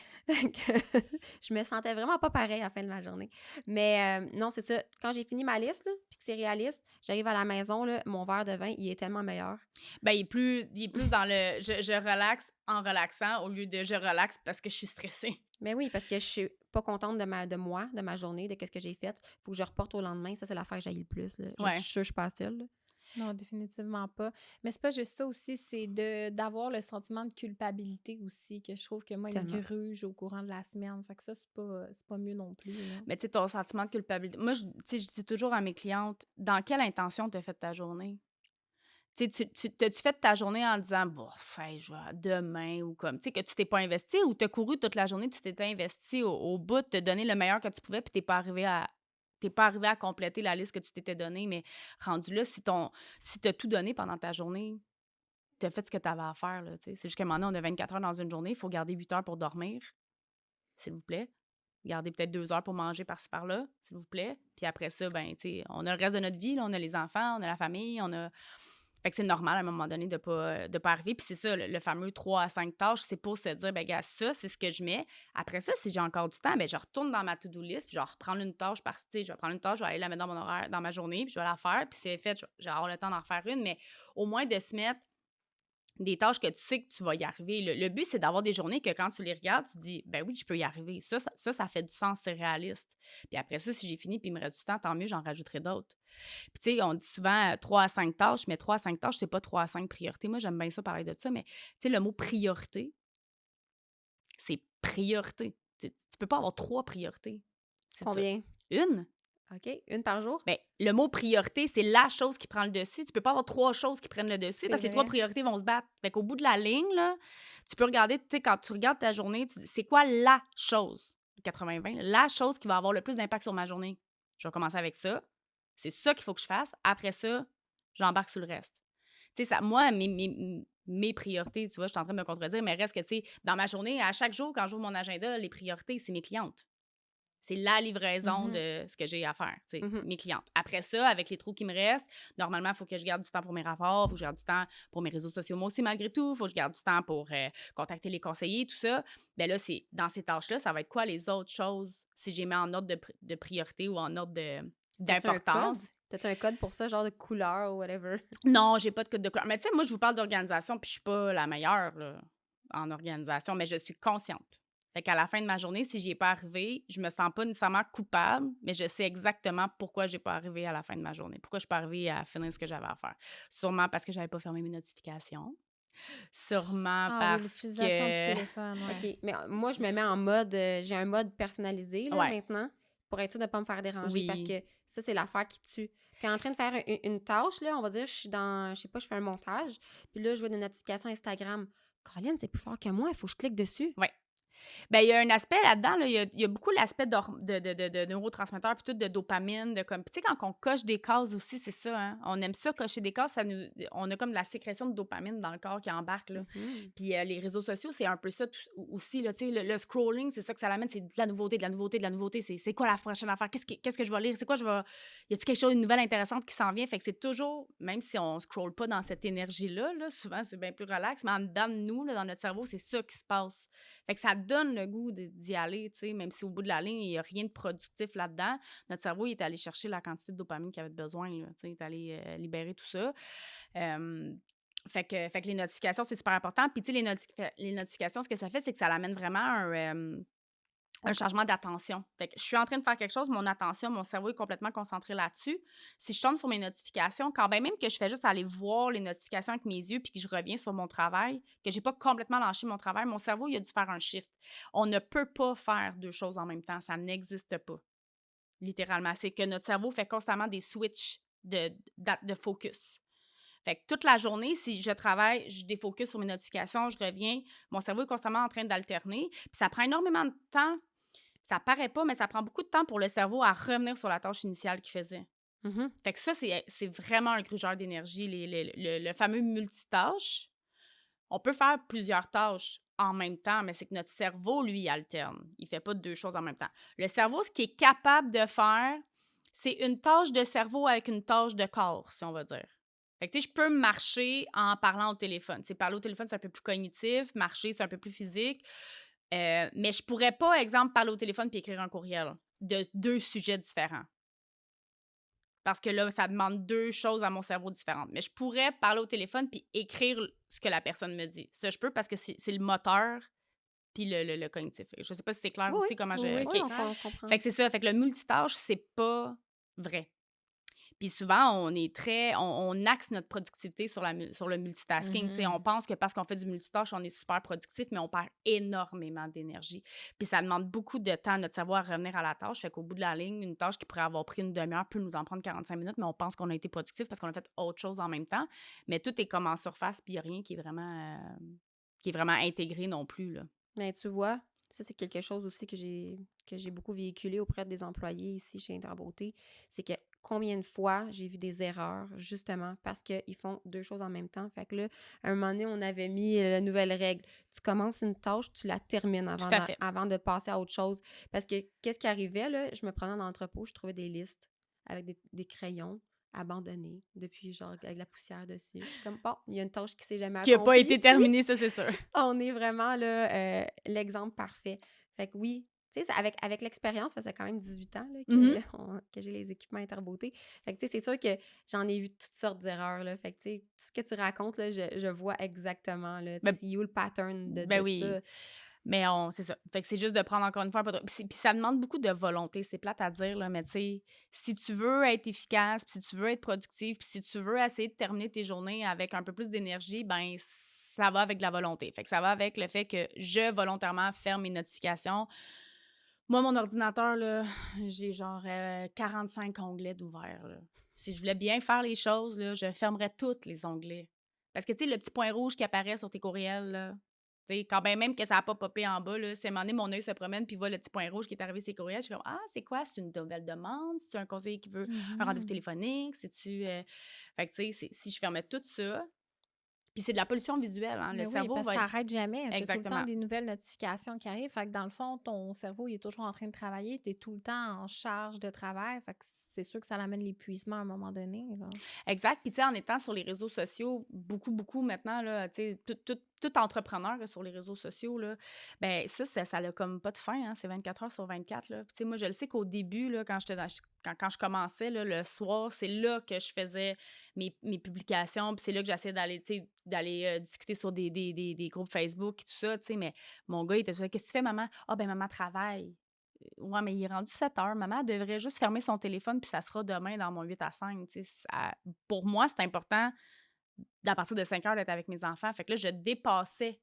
Je me sentais vraiment pas pareil à la fin de ma journée. Mais non, c'est ça. Quand j'ai fini ma liste, là, puis que c'est réaliste, j'arrive à la maison, là, mon verre de vin, il est tellement meilleur. Ben, il est plus dans le je relaxe en relaxant au lieu de je relaxe parce que je suis stressée. Mais oui, parce que je suis pas contente de ma journée, de ce que j'ai fait. Faut que je reporte au lendemain. Ça, c'est l'affaire que j'haïs le plus. Là. Ouais. Je suis sûre que je suis pas seule. Là. Non, définitivement pas. Mais c'est pas juste ça aussi, c'est d'avoir le sentiment de culpabilité aussi, que je trouve que moi, il me Tellement. gruge au courant de la semaine. Fait que ça, c'est pas mieux non plus. Là. Mais tu sais, ton sentiment de culpabilité. Moi, tu sais, je dis toujours à mes clientes, dans quelle intention tu as fait ta journée? Tu sais, t'as-tu fait ta journée en disant, bon, je vais demain ou comme, tu sais, que tu t'es pas investi ou t'as couru toute la journée, tu t'étais investi au bout de te donner le meilleur que tu pouvais puis t'es pas arrivé à compléter la liste que tu t'étais donnée, mais rendu là, si t'as tout donné pendant ta journée, t'as fait ce que t'avais à faire, là, tu sais. C'est juste qu'à un moment donné, on a 24 heures dans une journée, il faut garder 8 heures pour dormir, s'il vous plaît. Gardez peut-être 2 heures pour manger par-ci par-là, s'il vous plaît. Puis après ça, ben, tu sais, on a le reste de notre vie, là, on a les enfants, on a la famille, on a... Fait que c'est normal à un moment donné de pas arriver. Puis c'est ça, le fameux 3 à 5 tâches, c'est pour se dire, ben gars, ça, c'est ce que je mets. Après ça, si j'ai encore du temps, ben je retourne dans ma to-do list, puis je vais reprendre une tâche tu sais, je vais prendre une tâche, je vais aller la mettre dans mon horaire, dans ma journée, puis je vais la faire, puis c'est fait, je vais avoir le temps d'en faire une, mais au moins de se mettre des tâches que tu sais que tu vas y arriver. Le but, c'est d'avoir des journées que quand tu les regardes, tu te dis, ben oui, je peux y arriver. Ça fait du sens, c'est réaliste. Puis après ça, si j'ai fini puis il me reste du temps, tant mieux, j'en rajouterai d'autres. Puis tu sais, on dit souvent 3 à 5 tâches, mais 3 à 5 tâches, c'est pas 3 à 5 priorités. Moi, j'aime bien ça parler de ça, mais tu sais, le mot priorité, c'est priorité. Tu peux pas avoir 3 priorités. Combien? Une. OK? Une par jour? Bien, le mot priorité, c'est la chose qui prend le dessus. Tu peux pas avoir 3 choses qui prennent le dessus parce que les 3 priorités vont se battre. Fait qu'au bout de la ligne, là, tu peux regarder, tu sais, quand tu regardes ta journée, c'est quoi la chose, 80-20, la chose qui va avoir le plus d'impact sur ma journée? Je vais commencer avec ça. C'est ça qu'il faut que je fasse. Après ça, j'embarque sur le reste. Tu sais, ça, moi, mes priorités, tu vois, je suis en train de me contredire, mais reste que, tu sais, dans ma journée, à chaque jour, quand j'ouvre mon agenda, les priorités, c'est mes clientes. C'est la livraison Mhm. de ce que j'ai à faire, tu sais, Mhm. mes clientes. Après ça, avec les trous qui me restent, normalement, il faut que je garde du temps pour mes rapports, il faut que je garde du temps pour mes réseaux sociaux. Moi aussi, malgré tout, il faut que je garde du temps pour contacter les conseillers, tout ça. Bien là, c'est dans ces tâches-là, ça va être quoi les autres choses si j'ai mis en ordre de priorité ou en ordre T'as-tu un d'importance? code? T'as-tu un code pour ça, genre de couleur ou whatever? Non, j'ai pas de code de couleur. Mais tu sais, moi, je vous parle d'organisation, puis je suis pas la meilleure là, en organisation, mais je suis consciente. Fait qu'à la fin de ma journée, si j'y ai pas arrivé, je me sens pas nécessairement coupable, mais je sais exactement pourquoi j'ai pas arrivé à la fin de ma journée. Pourquoi je suis pas arrivée à finir ce que j'avais à faire. Sûrement parce que j'avais pas fermé mes notifications. Sûrement Ah oui, parce l'utilisation du que téléphone, ouais. OK, mais moi, je me mets en mode, j'ai un mode personnalisé, là, ouais, maintenant, pour être sûr de ne pas me faire déranger, parce oui, que ça, c'est l'affaire qui tue. Tu es en train de faire une tâche, là, on va dire, je suis dans, je sais pas, je fais un montage, puis là, je vois des notifications Instagram. Colin, c'est plus fort que moi, il faut que je clique dessus. ouais. Ben, il y a un aspect là-dedans, là, il y a beaucoup l'aspect de neurotransmetteurs, puis tout, de dopamine, de comme. Tu sais, quand on coche des cases aussi, c'est ça, hein? On aime ça, cocher des cases, on a comme de la sécrétion de dopamine dans le corps qui embarque, là. Mhm. Puis les réseaux sociaux, c'est un peu ça aussi, là, tu sais, le scrolling, c'est ça que ça l'amène, c'est de la nouveauté, de la nouveauté, de la nouveauté. C'est quoi la prochaine affaire? Qu'est-ce que je vais lire? C'est quoi je vais. Y a-t-il quelque chose, une nouvelle intéressante qui s'en vient? Fait que c'est toujours, même si on scrolle pas dans cette énergie-là, là, souvent c'est bien plus relax, mais en dedans de nous, là, dans notre cerveau, c'est ça qui se passe. Fait que ça donne le goût d'y aller, tu sais, même si au bout de la ligne, il n'y a rien de productif là-dedans. Notre cerveau, il est allé chercher la quantité de dopamine qu'il avait besoin, là, tu sais, il est allé libérer tout ça. Euh, fait que les notifications, c'est super important. Puis, tu sais, les notifications, ce que ça fait, c'est que ça l'amène vraiment un changement d'attention. Fait que je suis en train de faire quelque chose, mon attention, mon cerveau est complètement concentré là-dessus. Si je tombe sur mes notifications, quand bien même que je fais juste aller voir les notifications avec mes yeux puis que je reviens sur mon travail, que j'ai pas complètement lâché mon travail, mon cerveau, il a dû faire un shift. On ne peut pas faire deux choses en même temps. Ça n'existe pas, littéralement. C'est que notre cerveau fait constamment des switches de focus. Fait que toute la journée, si je travaille, je défocus sur mes notifications, je reviens, mon cerveau est constamment en train d'alterner. Puis ça prend énormément de temps. Ça paraît pas, mais ça prend beaucoup de temps pour le cerveau à revenir sur la tâche initiale qu'il faisait. Mhm. Fait que ça, c'est vraiment un grugeur d'énergie. Le fameux multitâche, on peut faire plusieurs tâches en même temps, mais c'est que notre cerveau, lui, il alterne. Il fait pas deux choses en même temps. Le cerveau, ce qu'il est capable de faire, c'est une tâche de cerveau avec une tâche de corps, si on va dire. Fait que, tu sais, je peux marcher en parlant au téléphone. Tu sais, parler au téléphone, c'est un peu plus cognitif. Marcher, c'est un peu plus physique. Mais je pourrais pas, exemple, parler au téléphone puis écrire un courriel de deux sujets différents. Parce que là, ça demande deux choses à mon cerveau différentes. Mais je pourrais parler au téléphone puis écrire ce que la personne me dit. Ça, je peux parce que c'est le moteur puis le cognitif. Je sais pas si c'est clair Oui, aussi comment Oui, oui, je... oui, c'est OK. clair. on comprend. Fait que c'est ça. Fait que le multitâche, c'est pas vrai. Puis souvent, on axe notre productivité sur le multitasking. Tu sais, on pense que parce qu'on fait du multitâche, on est super productif, mais on perd énormément d'énergie. Puis ça demande beaucoup de temps à notre cerveau à revenir à la tâche. Fait qu'au bout de la ligne, une tâche qui pourrait avoir pris une demi-heure peut nous en prendre 45 minutes, mais on pense qu'on a été productif parce qu'on a fait autre chose en même temps. Mais tout est comme en surface, puis il n'y a rien qui est vraiment intégré non plus, là. Mais tu vois, ça, c'est quelque chose aussi que j'ai beaucoup véhiculé auprès des employés ici chez Interbeauté. C'est que combien de fois j'ai vu des erreurs, justement, parce qu'ils font deux choses en même temps. Fait que là, à un moment donné, on avait mis la nouvelle règle. Tu commences une tâche, tu la termines Tout à fait. avant de passer à autre chose. Parce que qu'est-ce qui arrivait, là? Je me prenais dans l'entrepôt, je trouvais des listes avec des crayons abandonnés depuis, genre, avec la poussière dessus. Je suis comme, bon, il y a une tâche qui s'est jamais Qui n'a pas accomplie été ici. terminé, ça, c'est sûr. On est vraiment là, l'exemple parfait. Fait que oui, tu sais, avec l'expérience, ça fait quand même 18 ans là, Mhm. que j'ai les équipements Interbeauté. Fait que tu sais, c'est sûr que j'en ai vu toutes sortes d'erreurs, là. Fait que tu sais, tout ce que tu racontes, là, je vois exactement, là. Tu sais, Ben, c'est où le pattern de ben tout oui. ça. Mais c'est ça. Fait que c'est juste de prendre encore une fois un peu de... Puis ça demande beaucoup de volonté. C'est plate à dire, là, mais tu sais, si tu veux être efficace, puis si tu veux être productif, puis si tu veux essayer de terminer tes journées avec un peu plus d'énergie, ben ça va avec de la volonté. Fait que ça va avec le fait que je, volontairement, ferme mes notifications. Moi, mon ordinateur, là, j'ai genre 45 onglets d'ouverts, là. Si je voulais bien faire les choses, là, je fermerais tous les onglets. Parce que, tu sais, le petit point rouge qui apparaît sur tes courriels, là, tu sais, quand bien même que ça n'a pas popé en bas, là, c'est à un moment donné, mon œil se promène puis voit le petit point rouge qui est arrivé sur ses courriels. Je suis comme, ah, c'est quoi? C'est une nouvelle demande? C'est un conseiller qui veut un rendez-vous téléphonique? C'est-tu. Fait que, tu sais, si je fermais tout ça, Puis c'est de la pollution visuelle, hein. Le Mais oui, cerveau parce que va ça être... n'arrête jamais. Tu as tout le temps Exactement. des nouvelles notifications qui arrivent. Fait que dans le fond, ton cerveau, il est toujours en train de travailler. Tu es tout le temps en charge de travail. Fait que c'est sûr que ça l'amène l'épuisement à un moment donné, là. Exact. Puis, tu sais, en étant sur les réseaux sociaux, beaucoup maintenant, là, tu sais, tout entrepreneur là, sur les réseaux sociaux, là, ben ça a comme pas de fin, hein, c'est 24 heures sur 24, là. Puis, tu sais, moi, je le sais qu'au début, là, quand je commençais, là, le soir, c'est là que je faisais mes publications, puis c'est là que j'essayais d'aller, tu sais, discuter sur des groupes Facebook et tout ça, tu sais, mais mon gars, il était toujours là, qu'est-ce que tu fais, maman? Ah, ben maman travaille. Ouais, mais il est rendu 7 heures. Maman devrait juste fermer son téléphone, puis ça sera demain dans mon 8 à 5. Tu sais, pour moi, c'est important, à partir de 5 heures, d'être avec mes enfants. Fait que là, je dépassais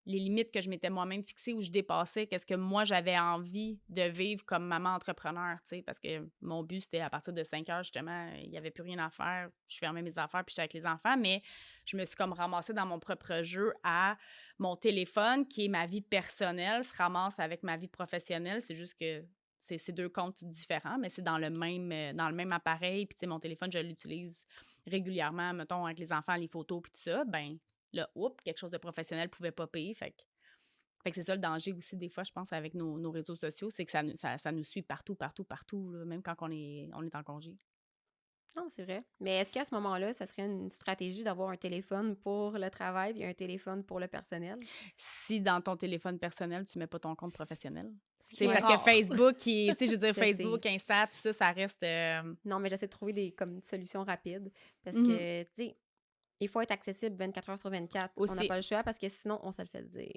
les limites que je m'étais moi-même fixées, ou je dépassais qu'est-ce que moi, j'avais envie de vivre comme maman entrepreneur, tu sais, parce que mon but, c'était à partir de 5 heures, justement, il n'y avait plus rien à faire. Je fermais mes affaires, puis j'étais avec les enfants, mais je me suis comme ramassée dans mon propre jeu à mon téléphone, qui est ma vie personnelle, se ramasse avec ma vie professionnelle. C'est juste que c'est deux comptes différents, mais c'est dans le même appareil. Puis, tu sais, mon téléphone, je l'utilise régulièrement, mettons, avec les enfants, les photos, puis tout ça. Ben là, oups, quelque chose de professionnel pouvait popper. Fait que c'est ça le danger aussi, des fois, je pense, avec nos réseaux sociaux, c'est que ça nous suit partout, partout, partout, là, même quand on est en congé. Non, c'est vrai. Mais est-ce qu'à ce moment-là, ça serait une stratégie d'avoir un téléphone pour le travail et un téléphone pour le personnel? Si dans ton téléphone personnel, tu mets pas ton compte professionnel. Ce Tu qui sais, est parce que rare. Facebook, tu sais, je veux dire, Je sais. Facebook, Insta, tout ça, ça reste... Non, mais j'essaie de trouver des comme solutions rapides parce Mhm. que, tu sais, il faut être accessible 24 heures sur 24. On n'a Aussi. pas le choix parce que sinon, on se le fait dire.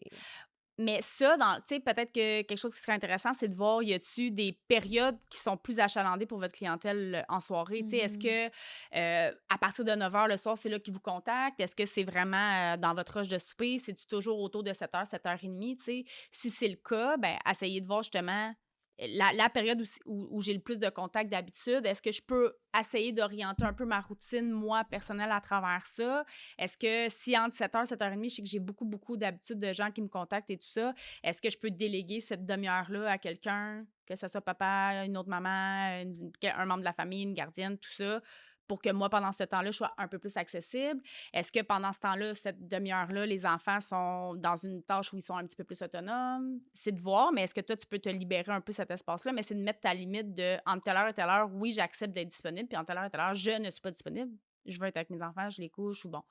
Mais ça, tu sais, peut-être que quelque chose qui serait intéressant, c'est de voir, y a-tu des périodes qui sont plus achalandées pour votre clientèle en soirée? Tu sais, est-ce Mhm. que à partir de 9 heures le soir, c'est là qu'ils vous contactent? Est-ce que c'est vraiment dans votre rush de souper? C'est-tu toujours autour de 7 heures, 7 heures et demie? Tu sais, si c'est le cas, ben essayez de voir justement la période où j'ai le plus de contacts d'habitude. Est-ce que je peux essayer d'orienter un peu ma routine, moi, personnelle, à travers ça? Est-ce que si entre 7 heures, 7 heures et demie, je sais que j'ai beaucoup d'habitudes de gens qui me contactent et tout ça, est-ce que je peux déléguer cette demi-heure-là à quelqu'un, que ce soit papa, une autre maman, un membre de la famille, une gardienne, tout ça, pour que moi, pendant ce temps-là, je sois un peu plus accessible? Est-ce que pendant ce temps-là, cette demi-heure-là, les enfants sont dans une tâche où ils sont un petit peu plus autonomes? C'est de voir, mais est-ce que toi, tu peux te libérer un peu cet espace-là? Mais c'est de mettre ta limite de entre telle heure et telle heure, oui, j'accepte d'être disponible, puis entre telle heure et telle heure, je ne suis pas disponible. Je veux être avec mes enfants, je les couche ou bon.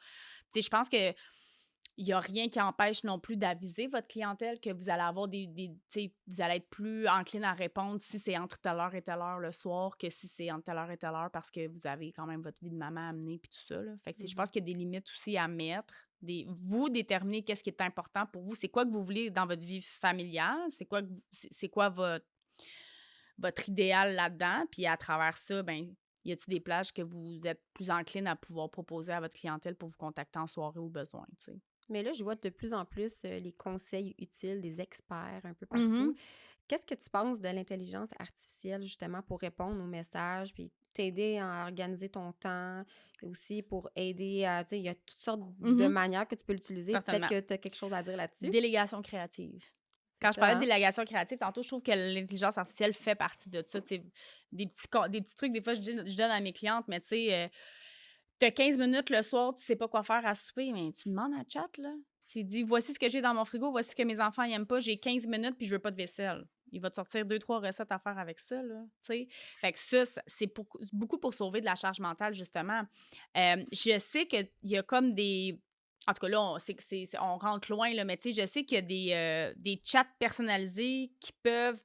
Tu sais, je pense que il n'y a rien qui empêche non plus d'aviser votre clientèle que vous allez avoir tu sais, vous allez être plus encline à répondre si c'est entre telle heure et telle heure le soir que si c'est entre telle heure et telle heure, parce que vous avez quand même votre vie de maman à mener puis tout ça, là. Fait que, tu sais, je pense qu'il y a des limites aussi à mettre. Vous déterminez qu'est-ce qui est important pour vous. C'est quoi que vous voulez dans votre vie familiale? C'est quoi votre idéal là-dedans? Puis à travers ça, ben y a-t-il des plages que vous êtes plus encline à pouvoir proposer à votre clientèle pour vous contacter en soirée au besoin, tu sais? Mais là, je vois de plus en plus les conseils utiles des experts un peu partout. Mhm. Qu'est-ce que tu penses de l'intelligence artificielle, justement, pour répondre aux messages, puis t'aider à organiser ton temps, et aussi pour aider à, tu sais, il y a toutes sortes de Mhm. manières que tu peux l'utiliser. Peut-être Certainement. que tu as quelque chose à dire là-dessus. Délégation créative. C'est Quand je ça, parlais de hein? délégation créative, tantôt, je trouve que l'intelligence artificielle fait partie de ça. Tu sais, des petits trucs, des fois, je donne à mes clientes, mais tu sais, t'as 15 minutes le soir, tu sais pas quoi faire à souper, mais tu demandes à chat, là. Tu lui dis, voici ce que j'ai dans mon frigo, voici ce que mes enfants n'aiment pas, j'ai 15 minutes puis je veux pas de vaisselle. Il va te sortir 2, 3 recettes à faire avec ça, là, tu sais. Fait que ça, c'est beaucoup pour sauver de la charge mentale, justement. Je sais qu'il y a comme des... En tout cas, là, on rentre loin, là, mais tu sais, je sais qu'il y a des chats personnalisés qui peuvent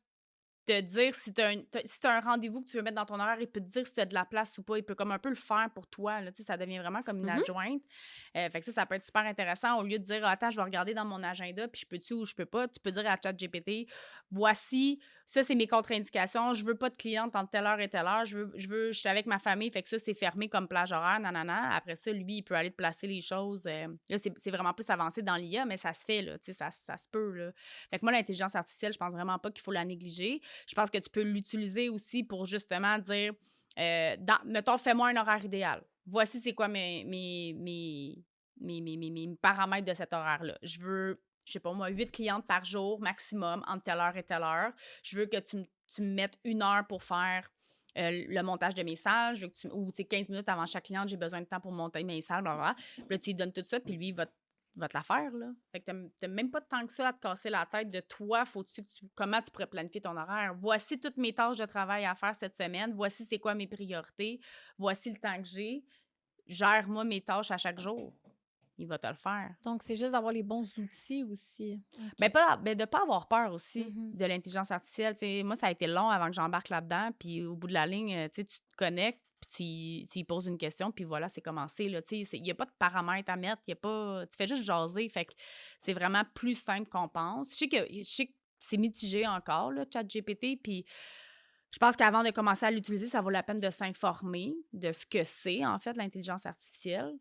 te dire si tu as un rendez-vous que tu veux mettre dans ton horaire, il peut te dire si tu as de la place ou pas. Il peut comme un peu le faire pour toi. Là, tu sais, ça devient vraiment comme une Mhm. adjointe. Fait que ça peut être super intéressant. Au lieu de dire, attends, je vais regarder dans mon agenda, puis je peux-tu ou je peux pas, tu peux dire à ChatGPT, voici, ça, c'est mes contre-indications. Je veux pas de cliente entre telle heure et telle heure. Je suis avec ma famille. Fait que ça, c'est fermé comme plage horaire, nanana. Après ça, lui, il peut aller te placer les choses. Là, c'est vraiment plus avancé dans l'IA, mais ça se fait, là. Tu sais, ça se peut, là. Fait que moi, l'intelligence artificielle, je pense vraiment pas qu'il faut la négliger. Je pense que tu peux l'utiliser aussi pour justement dire, mettons, fais-moi un horaire idéal. Voici c'est quoi mes paramètres de cet horaire-là. Je veux, je sais pas moi, 8 clientes par jour maximum entre telle heure et telle heure. Je veux que tu me mettes 1 heure pour faire le montage de mes salles, je veux que ou 15 minutes avant chaque cliente, j'ai besoin de temps pour monter mes salles, blablabla. Puis là, tu lui donnes tout ça, puis lui, il va te la faire, là. Fait que t'as même pas de temps que ça à te casser la tête de toi, comment tu pourrais planifier ton horaire. Voici toutes mes tâches de travail à faire cette semaine, voici c'est quoi mes priorités, voici le temps que j'ai, gère-moi mes tâches à chaque jour. Il va te le faire. Donc, c'est juste d'avoir les bons outils aussi. De ne pas avoir peur aussi de l'intelligence artificielle. T'sais, moi, ça a été long avant que j'embarque là-dedans. Puis au bout de la ligne, tu te connectes, puis tu y poses une question, puis voilà, c'est commencé. Il n'y a pas de paramètres à mettre. Tu fais juste jaser. Fait que c'est vraiment plus simple qu'on pense. Je sais que c'est mitigé encore, là, ChatGPT. Puis je pense qu'avant de commencer à l'utiliser, ça vaut la peine de s'informer de ce que c'est, en fait, l'intelligence artificielle.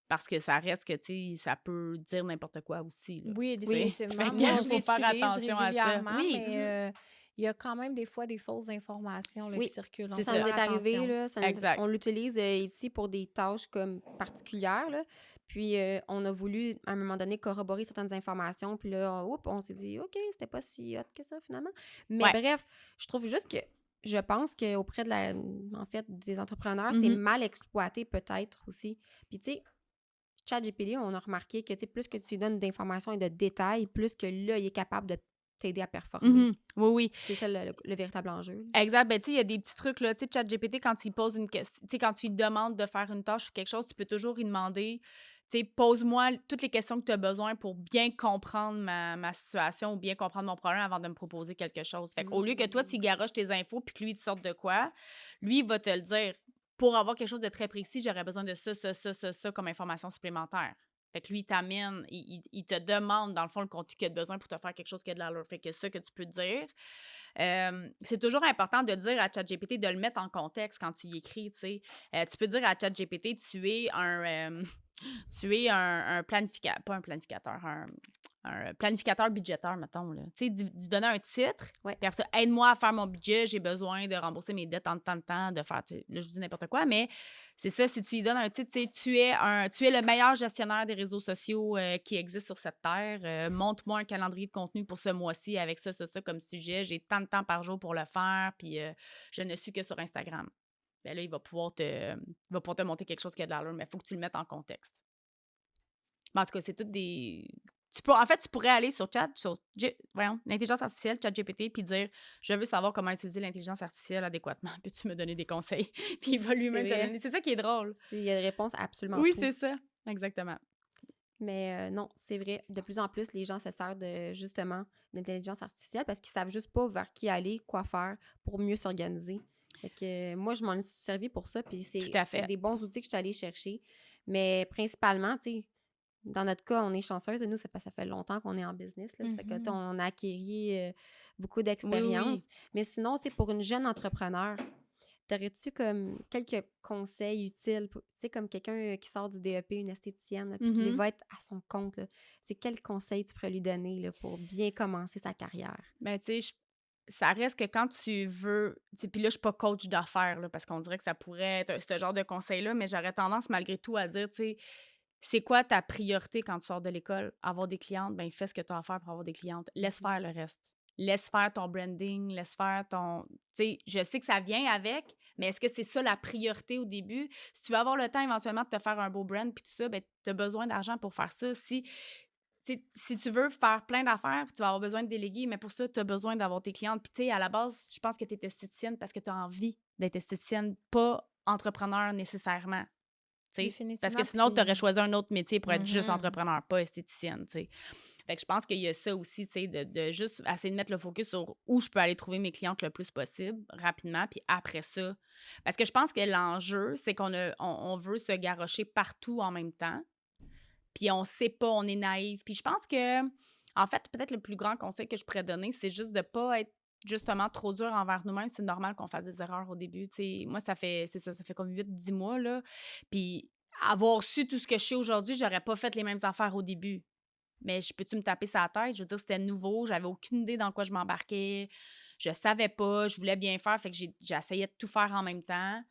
Parce que ça reste que, tu sais, ça peut dire n'importe quoi aussi, là. Oui, Fait définitivement. que Moi, je faut faire l'utilise attention à ça. régulièrement, Oui. mais il y a quand même des fois des fausses informations là, Oui, qui circulent. c'est Donc, ça ça. nous est faire arrivé, attention. là, Exact. on l'utilise ici pour des tâches comme particulières, là. Puis on a voulu, à un moment donné, corroborer certaines informations. Puis là, on s'est dit, OK, c'était pas si hot que ça, finalement. Mais Ouais. bref, je trouve juste que je pense qu'auprès en fait, des entrepreneurs, c'est Mhm. mal exploité peut-être aussi. Puis tu sais, ChatGPT, on a remarqué que tu sais, plus que tu lui donnes d'informations et de détails, plus que là, il est capable de t'aider à performer. Mhm. Oui, oui. C'est ça le véritable enjeu. là. Exact. Ben, tu sais, il y a des petits trucs, là. Tu sais, ChatGPT, quand tu lui poses une question, tu sais, quand tu lui demandes de faire une tâche ou quelque chose, tu peux toujours lui demander, tu sais, pose-moi toutes les questions que tu as besoin pour bien comprendre ma situation ou bien comprendre mon problème avant de me proposer quelque chose. Fait qu'au lieu que toi, tu y garoches tes infos puis que lui, il te sorte de quoi, lui, il va te le dire. Pour avoir quelque chose de très précis, j'aurais besoin de ça comme information supplémentaire. Fait que lui, il t'amène, il te demande, dans le fond, le contenu qu'il a besoin pour te faire quelque chose qui a de l'allure. Fait que ça que tu peux dire. C'est toujours important de dire à ChatGPT de le mettre en contexte quand tu y écris, tu sais. Tu peux dire à ChatGPT, tu es un planificateur, pas un planificateur, un planificateur budgétaire, mettons, là. Tu sais, d'y donner un titre, Ouais. puis après ça, aide-moi à faire mon budget, j'ai besoin de rembourser mes dettes en tant de temps, de faire, tu sais, là, je dis n'importe quoi, mais c'est ça, si tu lui donnes un titre, tu sais, tu es le meilleur gestionnaire des réseaux sociaux qui existent sur cette terre, montre-moi un calendrier de contenu pour ce mois-ci avec ça comme sujet, j'ai tant de temps par jour pour le faire, puis je ne suis que sur Instagram. Ben là, il va pouvoir te monter quelque chose qui a de l'allure, mais il faut que tu le mettes en contexte. Mais en tout cas, c'est toutes des... tu pourrais aller sur l'intelligence artificielle, ChatGPT, puis dire « Je veux savoir comment utiliser l'intelligence artificielle adéquatement. Peux-tu me donner des conseils? » Puis il va lui-même te vrai. donner. C'est ça qui est drôle. Il y a des réponses à absolument Oui, tout. c'est ça. Exactement. Mais non, c'est vrai. De plus en plus, les gens se servent justement d'intelligence artificielle parce qu'ils savent juste pas vers qui aller, quoi faire pour mieux s'organiser. Fait que moi, je m'en suis servi pour ça, puis Tout à fait. c'est des bons outils que je suis allée chercher. Mais principalement, tu sais, dans notre cas, on est chanceuse. Nous, ça fait longtemps qu'on est en business. Là. Fait que, tu sais, on a acquis beaucoup d'expérience. Oui. Mais sinon, tu sais, pour une jeune entrepreneur, t'aurais-tu comme quelques conseils utiles, tu sais, comme quelqu'un qui sort du DEP, une esthéticienne, là, puis qui va être à son compte, là. C'est quels conseils tu pourrais lui donner là, pour bien commencer sa carrière? Ben, tu sais, ça reste que quand tu veux... Puis là, je suis pas coach d'affaires, là, parce qu'on dirait que ça pourrait être ce genre de conseil-là, mais j'aurais tendance malgré tout à dire, tu sais, c'est quoi ta priorité quand tu sors de l'école? Avoir des clientes, ben fais ce que tu as à faire pour avoir des clientes. Laisse faire le reste. Laisse faire ton branding, laisse faire ton... Tu sais, je sais que ça vient avec, mais est-ce que c'est ça la priorité au début? Si tu veux avoir le temps éventuellement de te faire un beau brand puis tout ça, ben tu as besoin d'argent pour faire ça. Si tu veux faire plein d'affaires, tu vas avoir besoin de déléguer, mais pour ça, tu as besoin d'avoir tes clientes. Puis, tu sais, à la base, je pense que tu es esthéticienne parce que tu as envie d'être esthéticienne, pas entrepreneur nécessairement. Parce que sinon, tu aurais choisi un autre métier pour être juste entrepreneur, pas esthéticienne, tu sais. Fait que je pense qu'il y a ça aussi, tu sais, de juste essayer de mettre le focus sur où je peux aller trouver mes clientes le plus possible, rapidement, puis après ça. Parce que je pense que l'enjeu, c'est on veut se garrocher partout en même temps, puis on sait pas, on est naïf. Puis je pense que, en fait, peut-être le plus grand conseil que je pourrais donner, c'est juste de pas être justement trop dur envers nous-mêmes. C'est normal qu'on fasse des erreurs au début. T'sais, moi, ça fait comme 8-10 mois, là. Puis avoir su tout ce que je sais aujourd'hui, j'aurais pas fait les mêmes affaires au début. Mais peux-tu me taper sa tête? Je veux dire, c'était nouveau. J'avais aucune idée dans quoi je m'embarquais. Je savais pas. Je voulais bien faire. Fait que j'essayais de tout faire en même temps.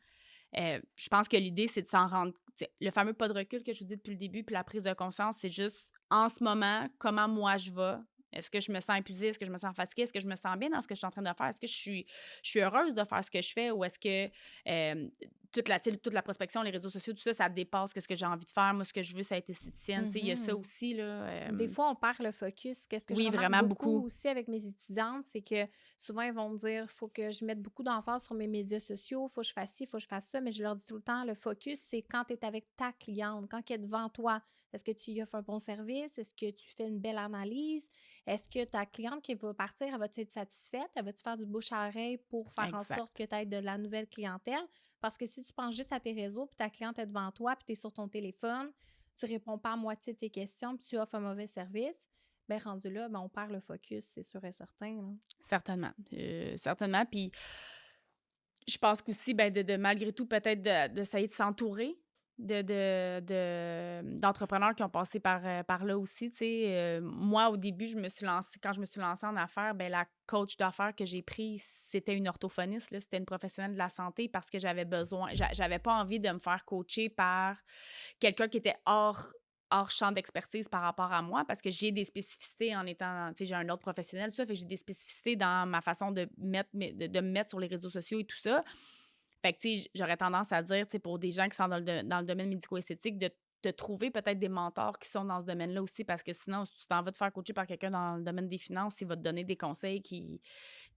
Je pense que l'idée, c'est de s'en rendre... Le fameux pas de recul que je vous dis depuis le début, puis la prise de conscience, c'est juste, en ce moment, comment moi je vais. Est-ce que je me sens épuisée? Est-ce que je me sens fatiguée? Est-ce que je me sens bien dans ce que je suis en train de faire? Est-ce que je suis heureuse de faire ce que je fais? Ou est-ce que toute la prospection, les réseaux sociaux, tout ça, ça dépasse ce que j'ai envie de faire? Moi, ce que je veux, c'est être esthéticienne. Tu sais, il y a ça aussi, là. Des fois, on perd le focus. Qu'est-ce que je Oui, remarque vraiment beaucoup beaucoup. aussi avec mes étudiantes, c'est que souvent, ils vont me dire, il faut que je mette beaucoup d'emphase sur mes médias sociaux, il faut que je fasse ci, il faut que je fasse ça. Mais je leur dis tout le temps, le focus, c'est quand tu es avec ta cliente, quand elle est devant toi. Est-ce que tu lui offres un bon service? Est-ce que tu fais une belle analyse? Est-ce que ta cliente qui va partir, elle va-tu être satisfaite? Elle va-tu faire du bouche à oreille pour faire en Exact. sorte que tu aies de la nouvelle clientèle? Parce que si tu penses juste à tes réseaux, puis ta cliente est devant toi, puis tu es sur ton téléphone, tu réponds pas à moitié de tes questions, puis tu offres un mauvais service, bien rendu là, ben, on perd le focus, c'est sûr et certain, là. Certainement. Certainement. Puis je pense qu'aussi, ben, de malgré tout, peut-être d'essayer de s'entourer d'entrepreneurs qui ont passé par là aussi. Tu sais, moi, au début, quand je me suis lancée en affaires, ben, la coach d'affaires que j'ai prise, c'était une orthophoniste, là, c'était une professionnelle de la santé parce que j'avais besoin, j'avais pas envie de me faire coacher par quelqu'un qui était hors champ d'expertise par rapport à moi parce que j'ai des spécificités en étant, tu sais, j'ai un autre professionnel, ça, fait que j'ai des spécificités dans ma façon de me mettre sur les réseaux sociaux et tout ça. Fait que, tu sais, j'aurais tendance à dire, tu sais, pour des gens qui sont dans le domaine médico-esthétique, de trouver peut-être des mentors qui sont dans ce domaine-là aussi, parce que sinon, si tu t'en vas te faire coacher par quelqu'un dans le domaine des finances, il va te donner des conseils qui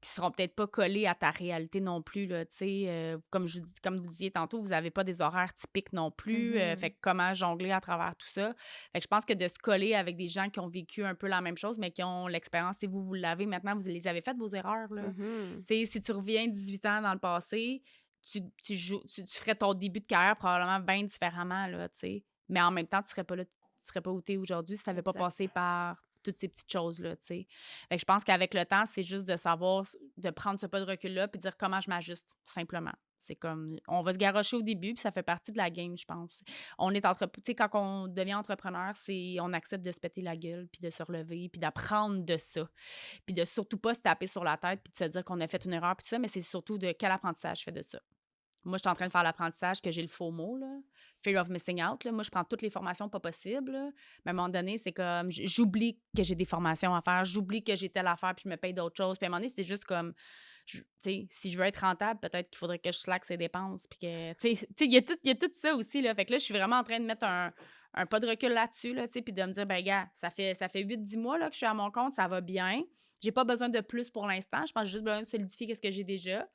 seront peut-être pas collés à ta réalité non plus, là, tu sais. Comme vous disiez tantôt, vous avez pas des horaires typiques non plus. Fait que comment jongler à travers tout ça? Fait que je pense que de se coller avec des gens qui ont vécu un peu la même chose, mais qui ont l'expérience, et vous l'avez maintenant, vous les avez faites, vos erreurs, là. Tu sais, si tu reviens 18 ans dans le passé, tu ferais ton début de carrière probablement bien différemment, là, tu sais. Mais en même temps, tu serais pas là, tu serais pas où t'es aujourd'hui si tu n'avais pas Exact. passé par toutes ces petites choses-là, tu sais. Fait que je pense qu'avec le temps, c'est juste de savoir, de prendre ce pas de recul-là puis de dire comment je m'ajuste, simplement. C'est comme, on va se garrocher au début, puis ça fait partie de la game, je pense. On est tu sais, quand on devient entrepreneur, on accepte de se péter la gueule, puis de se relever, puis d'apprendre de ça. Puis de surtout pas se taper sur la tête, puis de se dire qu'on a fait une erreur, puis tout ça, mais c'est surtout de quel apprentissage je fais de ça. Moi, je suis en train de faire l'apprentissage que j'ai le FOMO, là, Fear of Missing Out. Là. Moi, je prends toutes les formations pas possibles. Là. Mais à un moment donné, c'est comme, j'oublie que j'ai des formations à faire, j'oublie que j'ai telle affaire, puis je me paye d'autres choses. Puis à un moment donné, c'est juste comme, tu sais, si je veux être rentable, peut-être qu'il faudrait que je slack ses dépenses. Puis que, tu sais, il y a tout ça aussi. Là. Fait que là, je suis vraiment en train de mettre un pas de recul là-dessus, là, puis de me dire, ben gars, ça fait 8-10 mois là, que je suis à mon compte, ça va bien. J'ai pas besoin de plus pour l'instant. Je pense que j'ai juste besoin de solidifier ce que j'ai déjà.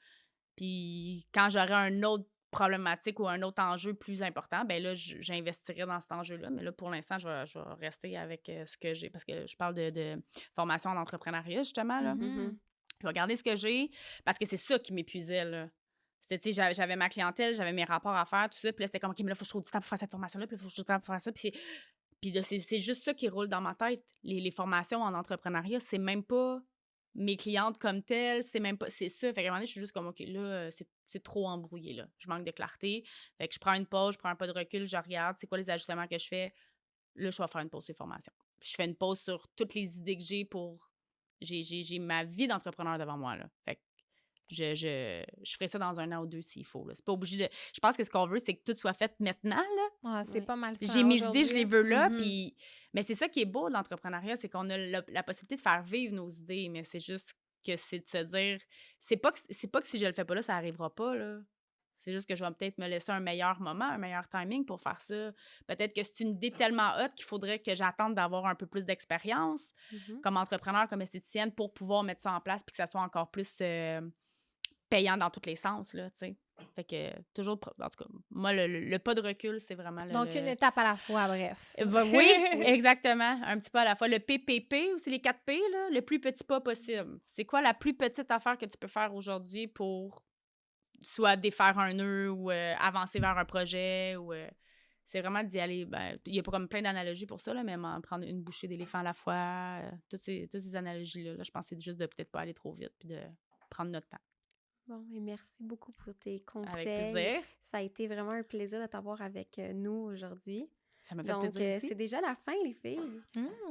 Puis quand j'aurai un autre problématique ou un autre enjeu plus important, ben là, j'investirai dans cet enjeu-là. Mais là, pour l'instant, je vais rester avec ce que j'ai, parce que je parle de formation en entrepreneuriat, justement, là. Je vais garder ce que j'ai, parce que c'est ça qui m'épuisait, là. C'était, tu sais, j'avais ma clientèle, j'avais mes rapports à faire, tout ça. Puis là, c'était comme, OK, mais là, il faut que je trouve du temps pour faire cette formation-là, puis il faut que je trouve du temps pour faire ça. Puis là, c'est juste ça qui roule dans ma tête. Les formations en entrepreneuriat, c'est même pas mes clientes comme telles, c'est même pas, c'est ça. Fait qu'à un moment donné, je suis juste comme, OK, là, c'est trop embrouillé, là. Je manque de clarté. Fait que je prends une pause, je prends un pas de recul, je regarde, c'est quoi les ajustements que je fais. Là, je vais faire une pause sur les formations. Je fais une pause sur toutes les idées que j'ai j'ai ma vie d'entrepreneur devant moi, là. Fait que je ferai ça dans 1 an ou 2 s'il faut, là. C'est pas obligé de... Je pense que ce qu'on veut, c'est que tout soit fait maintenant, là. Ah, c'est Ouais. pas mal ça J'ai mes idées, je aujourd'hui. les veux là, puis... Mais c'est ça qui est beau de l'entrepreneuriat, c'est qu'on a la possibilité de faire vivre nos idées, mais c'est juste que c'est de se dire... C'est pas que si je le fais pas là, ça arrivera pas, là. C'est juste que je vais peut-être me laisser un meilleur moment, un meilleur timing pour faire ça. Peut-être que c'est une idée tellement haute qu'il faudrait que j'attende d'avoir un peu plus d'expérience comme entrepreneur, comme esthéticienne, pour pouvoir mettre ça en place puis que ça soit encore plus payant dans tous les sens, là, tu sais. Fait que toujours, en tout cas, moi, le pas de recul, c'est vraiment Donc, une étape à la fois, bref. Oui, exactement. Un petit pas à la fois. Le PPP, ou c'est les 4 P, là, le plus petit pas possible. C'est quoi la plus petite affaire que tu peux faire aujourd'hui pour soit défaire un nœud ou avancer vers un projet ou... c'est vraiment d'y aller. Ben, il y a comme plein d'analogies pour ça, là, mais prendre une bouchée d'éléphant à la fois, toutes ces analogies-là. Là, je pense que c'est juste de peut-être pas aller trop vite puis de prendre notre temps. Bon, et merci beaucoup pour tes conseils. Avec plaisir. Ça a été vraiment un plaisir de t'avoir avec nous aujourd'hui. Ça m'a fait Donc, plaisir aussi. c'est déjà la fin, les filles.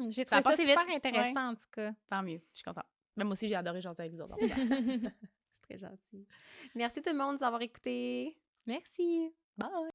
J'ai trouvé ça super intéressant, en tout cas. Tant mieux, je suis contente. Même moi aussi, j'ai adoré chanter avec vous autres. C'est très gentil. Merci tout le monde de nous avoir écoutés. Merci. Bye!